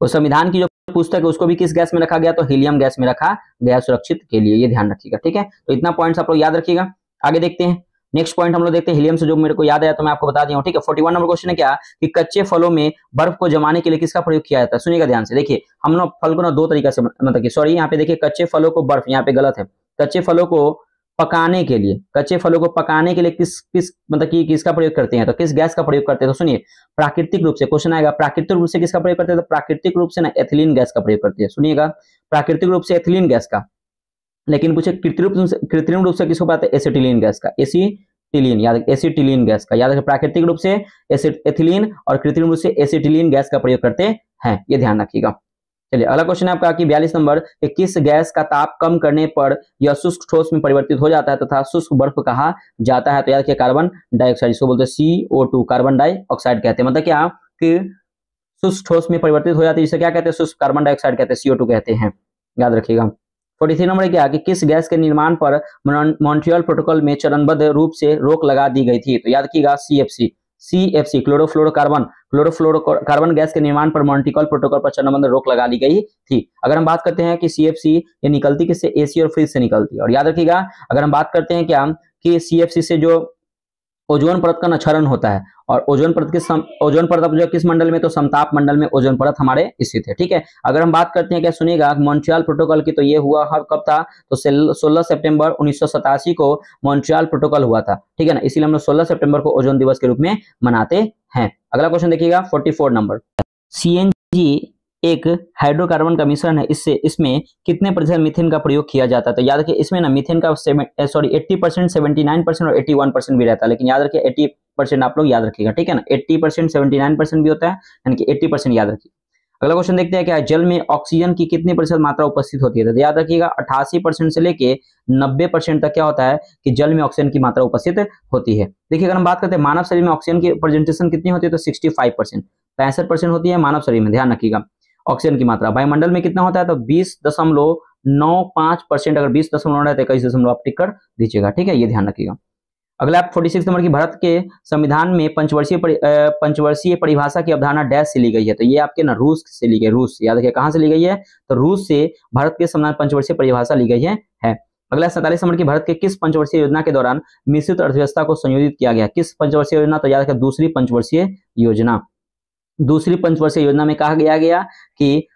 संविधान की जो पुस्तक है उसको भी किस गैस में रखा गया? तो हीलियम गैस में रखा गया सुरक्षित के लिए, ये ध्यान रखिएगा, ठीक है। तो इतना पॉइंट्स आप लोग याद रखिएगा। आगे देखते हैं, नेक्स्ट पॉइंट हम लोग देखते हैं हीलियम से जो मेरे को याद आया तो मैं आपको बता दिया हूं, ठीक है। 41 नंबर क्वेश्चन है क्या कि कच्चे फलों में बर्फ को जमाने के लिए किसका प्रयोग किया जाता है? सुनिएगा ध्यान से, देखिए हम लोग फल को ना दो तरीका से, मतलब कि सॉरी यहाँ पे देखिए कच्चे फलों को बर्फ, यहाँ पे गलत है, कच्चे फलों को पकाने के लिए, कच्चे फलों को पकाने के लिए किस किस मतलब कि किसका प्रयोग करते हैं? तो किस गैस का प्रयोग करते हैं? तो सुनिए, प्राकृतिक रूप से क्वेश्चन आएगा, प्राकृतिक रूप से किसका प्रयोग करते हैं? तो प्राकृतिक रूप से ना एथिलीन गैस का प्रयोग करते हैं। सुनिएगा, प्राकृतिक रूप से एथिलीन गैस का, लेकिन पूछे कृत्रिम रूप से किसको पाते हैं? एसिटिलीन गैस का, एसिटिलीन, याद एसिटिलीन गैस का, याद रखें, प्राकृतिक रूप से एथिलीन और कृत्रिम रूप से एसिटिलीन गैस का प्रयोग करते हैं, ये ध्यान रखिएगा। चलिए अगला क्वेश्चन है आपका कि 42 नंबर, किस गैस का ताप कम करने पर यह शुष्क ठोस में परिवर्तित हो जाता है तथा शुष्क बर्फ कहा जाता है? तो याद रखिए कार्बन डाइऑक्साइड, इसको बोलते हैं CO2, कार्बन डाइऑक्साइड कहते हैं। मतलब क्या कि शुष्क ठोस में परिवर्तित हो जाती है, जिसे क्या कहते हैं? शुष्क कार्बन डाइऑक्साइड कहते हैं, CO2 कहते हैं, याद रखिएगा। 43 नंबर क्या कि किस गैस के निर्माण पर मॉन्ट्रियल प्रोटोकॉल में चरणबद्ध रूप से रोक लगा दी गई थी? तो याद रखिएगा CFC, क्लोरोफ्लोरोकार्बन गैस के निर्माण पर मॉन्ट्रियल प्रोटोकॉल पर चरणबद्ध रोक लगा दी गई थी। अगर हम बात करते हैं कि CFC ये निकलती किससे? AC और फ्रिज से निकलती है। और याद रखिएगा अगर हम बात करते हैं क्या कि CFC से जो ओजोन परत का क्षरण होता है, और ओजोन परत अब जो किस मंडल में? तो समताप मंडल में ओजोन परत हमारे स्थित है, ठीक है। अगर हम बात करते हैं क्या, सुनिएगा, मॉन्ट्रियल प्रोटोकॉल की, तो ये हुआ कब था? तो 16 सितंबर 1987 को मॉन्ट्रियल प्रोटोकॉल हुआ था, ठीक है ना। इसीलिए हम लोग 16 सितंबर को ओजोन दिवस के रूप में मनाते हैं। अगला क्वेश्चन देखिएगा 44 नंबर, CNG एक हाइड्रोकार्बन का मिश्रण है, इसमें कितने प्रतिशत मीथेन का प्रयोग किया जाता है? तो याद रखिए इसमें ना मीथेन का 80%, 79% और 81% भी रहता है, लेकिन याद रखिए 80% आप लोग याद रखिएगा, ठीक है ना। 80%, 79% भी होता है, यानी कि 80% याद रखिए। अगला क्वेश्चन देखते हैं क्या, जल में ऑक्सीजन की कितनी प्रतिशत मात्रा उपस्थित होती है? तो याद रखिएगा 88% से लेके 90% तक क्या होता है कि जल में ऑक्सीजन की मात्रा उपस्थित होती है। देखिए अगर हम बात करते हैं मानव शरीर में ऑक्सीजन की प्रेजेंटेशन कितनी होती है? तो 65%, 65% होती है मानव शरीर में, ध्यान रखिएगा। ऑक्सीजन की मात्रा वायुमंडल में कितना होता है? तो 20.95%, अगर 20.9 है तो 21 आप टिक कर दीजिएगा, ठीक है, ये ध्यान रखिएगा। अगला 46 नंबर की, भारत के संविधान में पंचवर्षीय परिभाषा की अवधारणा डैश से ली गई है? तो ये आपके ना रूस से ली गई, रूस, याद रखिए कहां से ली गई है? तो रूस से भारत के संविधान पंचवर्षीय परिभाषा ली गई है। अगला 47 नंबर की, भारत के किस पंचवर्षीय योजना के दौरान मिश्रित अर्थव्यवस्था को संयोजित किया गया? किस पंचवर्षीय योजना? तो याद रखिए दूसरी पंचवर्षीय योजना। दूसरी पंचवर्षीय योजना में कहा गया कि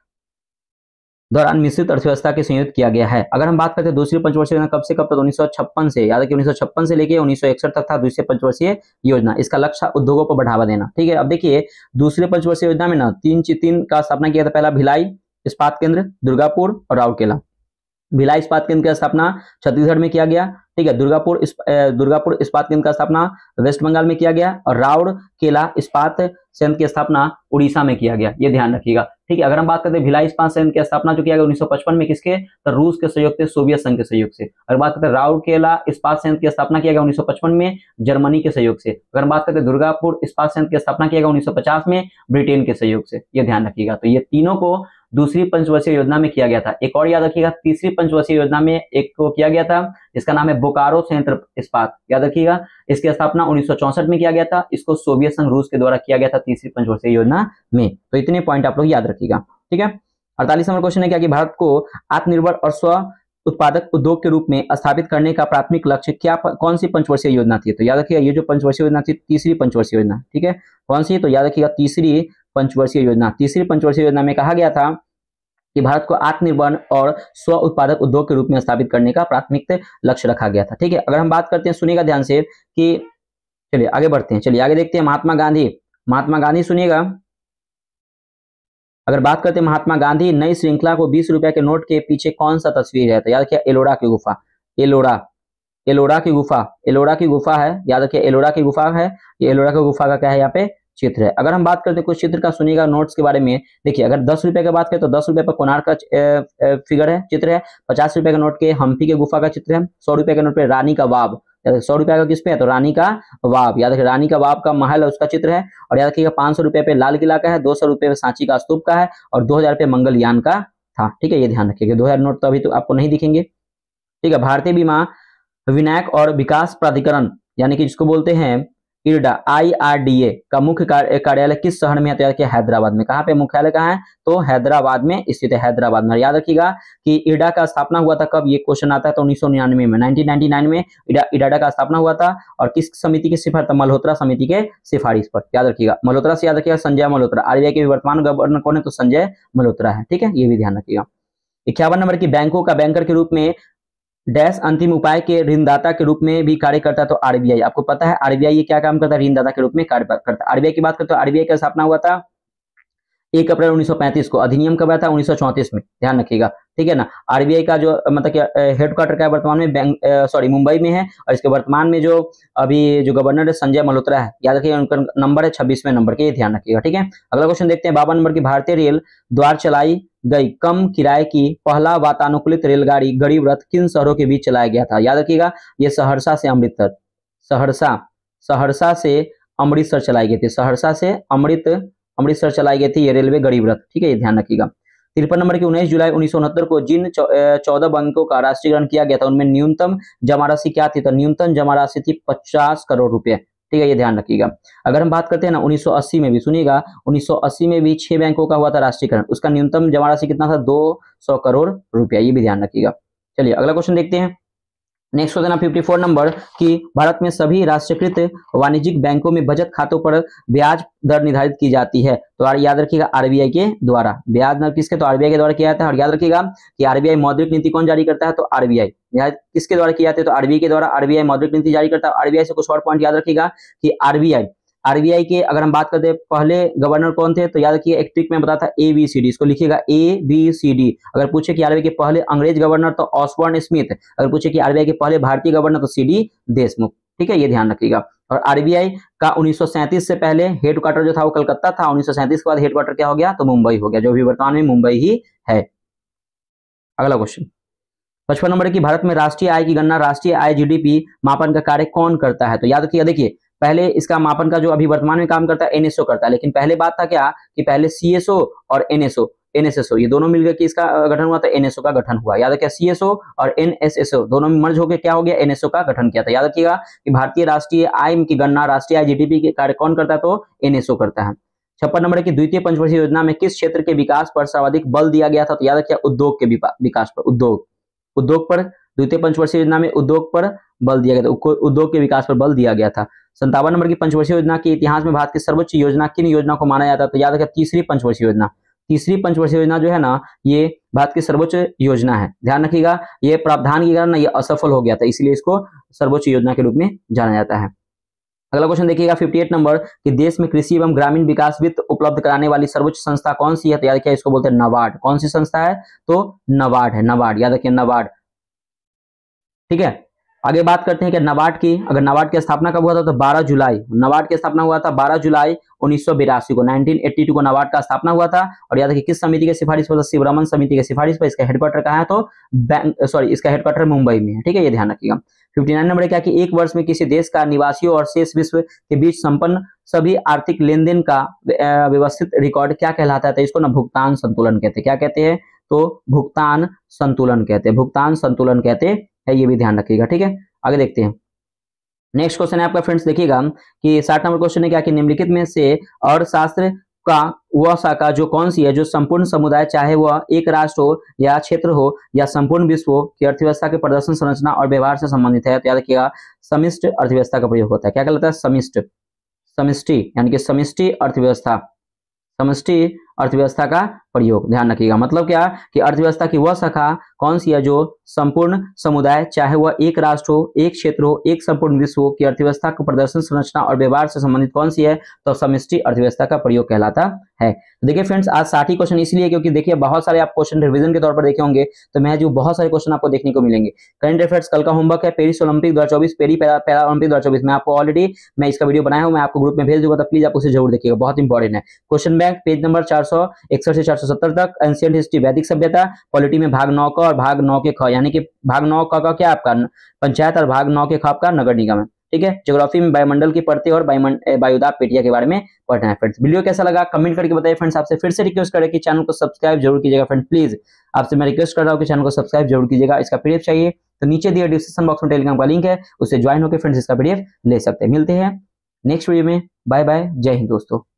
दौरान मिश्रित अर्थव्यवस्था के संयोजित किया गया है। अगर हम बात करते हैं दूसरी पंचवर्षीय योजना कब से कब तक? 1956 से, याद रखिए 1956 से लेके 1961 तक था दूसरी पंचवर्षीय योजना। इसका लक्ष्य उद्योगों को बढ़ावा देना, ठीक है। अब देखिए दूसरी पंचवर्षीय योजना में ना तीन का स्थापना किया था। पहला भिलाई इस्पात केंद्र, दुर्गापुर और राउरकेला। भिलाई इस्पात केंद्र की स्थापना छत्तीसगढ़ में किया गया, ठीक है। दुर्गापुर इस्पात केंद्र का स्थापना वेस्ट बंगाल में किया गया, और राउरकेला इस्पात संयंत्र की स्थापना उड़ीसा में किया गया, ये ध्यान रखिएगा, ठीक है। अगर हम बात करते हैं भिलाई इस्पात संयंत्र की स्थापना जो किया गया 1955 में, किसके? तो रूस के सहयोग से, सोवियत संघ के सहयोग से। अगर बात करते हैं राउरकेला इस्पात संयंत्र की स्थापना किया गया 1955 में, जर्मनी के सहयोग से। अगर बात करते हैं दुर्गापुर इस्पात संयंत्र की स्थापना किया गया 1950 में, ब्रिटेन के सहयोग से, ये ध्यान रखिएगा। तो ये तीनों को दूसरी पंचवर्षीय योजना में किया गया था। एक और याद रखिएगा, तीसरी पंचवर्षीय योजना में एक को किया गया था, इसका नाम है बोकारो संयंत्र इस्पात, याद रखिएगा। इसकी स्थापना 1964 में किया गया था। इसको सोवियत संघ रूस के द्वारा किया गया था तीसरी पंचवर्षीय योजना में। तो इतने पॉइंट आप लोग याद रखिएगा, ठीक है। 48 नंबर क्वेश्चन है क्या कि भारत को आत्मनिर्भर और स्व उत्पादक उद्योग के रूप में स्थापित करने का प्राथमिक लक्ष्य क्या, कौन सी पंचवर्षीय योजना थी? तो याद रखिएगा ये जो पंचवर्षीय योजना थी, तीसरी पंचवर्षीय योजना, ठीक है। कौन सी? तो याद रखिएगा तीसरी पंचवर्षीय योजना। तीसरी पंचवर्षीय योजना में कहा गया था कि भारत को आत्मनिर्भर और स्व उत्पादक उद्योग के रूप में स्थापित करने का प्राथमिक लक्ष्य रखा गया था, ठीक है। अगर हम बात करते हैं, सुनिएगा ध्यान से कि, चलिए आगे बढ़ते हैं, चलिए आगे देखते हैं महात्मा गांधी सुनिएगा। अगर बात करते हैं महात्मा गांधी नई श्रृंखला को 20 रुपए के नोट के पीछे कौन सा तस्वीर है? तो याद रखिए एलोरा की गुफा, एलोरा की गुफा है, याद रखिए एलोरा की गुफा है। ये एलोरा की गुफा का क्या है यहाँ पे? चित्र है। अगर हम बात करते हैं कुछ चित्र का, सुनिएगा नोट्स के बारे में। देखिए अगर 10 रुपए की बात करें तो 10 रुपए पर कोणार्क का फिगर है, चित्र है। 50 रुपए के नोट के हम्पी के गुफा का चित्र है। 100 रुपए के नोट पे रानी का वाव, 100 रुपए का किस पे है तो रानी का वाव, याद रखिए रानी का वाव का महल है उसका चित्र है। और याद रखिएगा 500 रुपए पे लाल किला का है, 200 रुपए पे सांची का स्तूप का है, और 2000 पे मंगलयान का था। ठीक है, ये ध्यान रखिएगा। 2000 नोट तो अभी तो आपको नहीं दिखेंगे। ठीक है, भारतीय बीमा विनायक और विकास प्राधिकरण यानी कि जिसको बोलते हैं इरडा, IRDA का मुख्य कार्यालय किस शहर में है तो याद रखिए हैदराबाद में। कहाँ पे मुख्यालय कहाँ है तो हैदराबाद में स्थित है, हैदराबाद में। याद रखिएगा कि इरडा का स्थापना हुआ था कब, ये क्वेश्चन आता है तो 1999 में, 1999 में इरडा का स्थापना हुआ था। और किस समिति की सिफारिश, मल्होत्रा समिति के सिफारिश पर। याद रखिएगा मल्होत्रा से याद रखिएगा संजय मल्होत्रा, RBI के वर्तमान गवर्नर कौन है तो संजय मल्होत्रा है। ठीक है, ये भी ध्यान रखिएगा। 51 नंबर की बैंकों का बैंकर के रूप में डैश अंतिम उपाय के ऋणदाता के रूप में भी कार्य करता है तो RBI। आपको पता है RBI ये क्या काम करता है, ऋणदाता के रूप में कार्य करता है। RBI की बात करते हैं तो RBI का स्थापना हुआ था 1 अप्रैल 1935 को। अधिनियम कब आया था 1934 में, ध्यान रखिएगा। ठीक है ना। RBI का जो मतलब हेडक्वार्टर का वर्तमान में मुंबई में है, और इसके वर्तमान में जो अभी जो गवर्नर है संजय मल्होत्रा है। याद रखिएगा उनका नंबर है 26वें नंबर के, ये ध्यान रखिएगा। ठीक है, अगला क्वेश्चन देखते हैं। 52 नंबर की भारतीय रेल द्वारा चलाई गई कम किराए की पहला वातानुकूलित रेलगाड़ी गरीब रथ किन शहरों के बीच चलाया गया था। याद रखिएगा ये सहरसा से अमृतसर, सहरसा से अमृतसर चलाई गई थी, सहरसा से अमृतसर चलाई गई थी ये रेलवे गरीब रथ। ठीक है, ये ध्यान रखिएगा। 53 नंबर की 19 जुलाई 1969 को जिन 14 बैंकों का राष्ट्रीयकरण किया गया था उनमें न्यूनतम जमा राशि क्या थी तो न्यूनतम जमा राशि थी 50 करोड़ रुपए। ठीक है, ये ध्यान रखिएगा। अगर हम बात करते हैं ना 1980 में भी, सुनिएगा 1980 में भी 6 बैंकों का हुआ था राष्ट्रीयकरण, उसका न्यूनतम जमा राशि कितना था 200 करोड़ रुपया, ये भी ध्यान रखिएगा। चलिए अगला क्वेश्चन देखते हैं। नेक्स्ट क्वेश्चन 54 नंबर की भारत में सभी राष्ट्रीयकृत वाणिज्यिक बैंकों में बचत खातों पर ब्याज दर निर्धारित की जाती है तो याद रखिएगा RBI के द्वारा। ब्याज दर किसके तो RBI के द्वारा किया जाता है। और याद रखिएगा कि RBI मौद्रिक नीति कौन जारी करता है तो RBI। किसके द्वारा किया जाता है तो RBI के द्वारा। RBI मौद्रिक नीति जारी करता है। RBI से कुछ और पॉइंट याद रखिएगा कि RBI के अगर हम बात करते हैं पहले गवर्नर कौन थे तो याद रखिए एक ट्रिक में बताता है ABCD, इसको लिखिएगा ABCD। अगर पूछे कि RBI के पहले अंग्रेज गवर्नर तो ऑसबर्न स्मिथ, अगर पूछे कि RBI के पहले भारतीय गवर्नर तो CD देशमुख। ठीक है, ये ध्यान रखिएगा। और RBI का 1937 से पहले हेडक्वार्टर जो था वो कलकत्ता था, 1937 के बाद हेडक्वार्टर क्या हो गया तो मुंबई हो गया, जो भी वर्तमान में मुंबई ही है। अगला क्वेश्चन 55 नंबर की भारत में राष्ट्रीय आय की गणना राष्ट्रीय आय GDP मापन का कार्य कौन करता है तो याद रखिएगा। देखिए पहले इसका मापन का जो अभी वर्तमान में काम करता है NSO करता है, लेकिन पहले बात था क्या कि पहले CSO और NSSO ये दोनों मिलकर के इसका गठन हुआ था, NSO का गठन हुआ। याद रखिए CSO और NSSO दोनों में मर्ज होकर क्या हो गया NSO का गठन किया था। याद रखिएगा कि भारतीय राष्ट्रीय आय की गणना राष्ट्रीय आय GDP के कार्य कौन करता है तो NSO करता है। 56 नंबर की द्वितीय पंचवर्षीय योजना में किस क्षेत्र के विकास पर सर्वाधिक बल दिया गया था तो याद रखिए उद्योग के विकास पर, उद्योग पर द्वितीय पंचवर्षीय योजना में उद्योग पर बल दिया गया था, उद्योग के विकास पर बल दिया गया था। 57 नंबर की पंचवर्षीय योजना के इतिहास में भारत की सर्वोच्च योजना किन योजना को माना जाता है तो याद रखिए तीसरी पंचवर्षीय योजना जो है ना ये भारत की सर्वोच्च योजना है। ध्यान रखिएगा ये प्रावधान के कारण ये असफल हो गया था, इसलिए इसको सर्वोच्च योजना के रूप में जाना जाता है। अगला क्वेश्चन देखिएगा 58 नंबर कि देश में कृषि एवं ग्रामीण विकास वित्त उपलब्ध कराने वाली सर्वोच्च संस्था कौन सी है तो याद रखिए इसको बोलते हैं नाबार्ड। कौन सी संस्था है तो नाबार्ड है, नाबार्ड, याद रखिए नाबार्ड। ठीक है, आगे बात करते हैं कि नाबार्ड की, अगर नाबार्ड की स्थापना कब हुआ था तो 12 जुलाई, नाबार्ड की स्थापना हुआ था 12 जुलाई 1982 को, 1982 को नाबार्ड का स्थापना हुआ था। और याद रखिए किस समिति के सिफारिश पर, शिवरमन समिति के सिफारिश पर। इसका हेडक्वार्टर कहाँ है तो इसका हेडक्वार्टर मुंबई में है। ठीक है, ये ध्यान रखिएगा। 59 नंबर क्या कि एक वर्ष में किसी देश का निवासियों और शेष विश्व के बीच संपन्न सभी आर्थिक लेन देन का व्यवस्थित रिकॉर्ड क्या कहलाता है तो इसको ना भुगतान संतुलन कहते हैं। क्या कहते हैं तो भुगतान संतुलन कहते हैं, भुगतान संतुलन कहते हैं, ये भी ध्यान रखिएगा। ठीक है, आगे देखते हैं। नेक्स्ट क्वेश्चन है आपका फ्रेंड्स देखिएगा कि 60 नंबर क्वेश्चन है क्या कि निम्नलिखित में से अर्थशास्त्र का वह शाखा जो कौन सी है जो संपूर्ण समुदाय चाहे वह एक राष्ट्र हो या क्षेत्र हो या संपूर्ण विश्व हो की अर्थव्यवस्था के प्रदर्शन, संरचना और व्यवहार से संबंधित है तो याद रखिएगा समष्टि अर्थव्यवस्था का प्रयोग होता है। क्या कहलाता है समष्टि यानी कि समष्टि अर्थव्यवस्था, समष्टि अर्थव्यवस्था का प्रयोग। ध्यान रखिएगा, मतलब क्या कि अर्थव्यवस्था की वह शाखा कौन सी है जो संपूर्ण समुदाय, चाहे वह एक राष्ट्र हो, एक क्षेत्र हो, एक संपूर्ण विश्व हो, की अर्थव्यवस्था को प्रदर्शन, संरचना और व्यवहार से संबंधित कौन सी है, तो समष्टि अर्थव्यवस्था का प्रयोग कहलाता है। देखिए फ्रेंड्स, आज 60 क्वेश्चन इसलिए क्योंकि देखिए बहुत सारे आप क्वेश्चन रिवीजन के तौर पर देखे होंगे, तो मैं जो बहुत सारे क्वेश्चन आपको देखने को मिलेंगे। करंट अफेयर्स कल का होमवर्क है, पेरिस ओलंपिक 2024, पैरा ओलंपिक 2024 में आपको ऑलरेडी मैं इसका वीडियो बनाया हूं, मैं आपको ग्रुप में भेज दूंगा, तो प्लीज आप उसे जरूर देखिएगा, बहुत इंपॉर्टेंट है। क्वेश्चन बैंक पेज नंबर 461 से 470 तक, एंशिएंट हिस्ट्री वैदिक सभ्यता, पॉलिटी में भाग 9 का और भाग 9 के ख, यानी कि भाग 9 का क्या आपका पंचायत और भाग 9 के ख आपका नगर निगम है। ठीक है, ज्योग्राफी में वायुमंडल की परतें और वायुदाब पेटिया के बारे में पढ़ना है फ्रेंड्स। वीडियो कैसा लगा कमेंट करके बताइए फ्रेंड्स। आपसे फिर से रिक्वेस्ट करें कि चैनल को सब्सक्राइब जरूर कीजिएगा फ्रेंड, प्लीज आपसे मैं रिक्वेस्ट कर रहा हूं कि चैनल को सब्सक्राइब जरूर कीजिएगा। इसका पीडीएफ चाहिए तो नीचे दिए डिस्क्रिप्शन बॉक्स में टेलीग्राम का लिंक है, उससे ज्वाइन होकर फ्रेंड्स इसका पीडीएफ ले सकते हैं। मिलते हैं नेक्स्ट वीडियो में, बाय बाय, जय हिंद दोस्तों।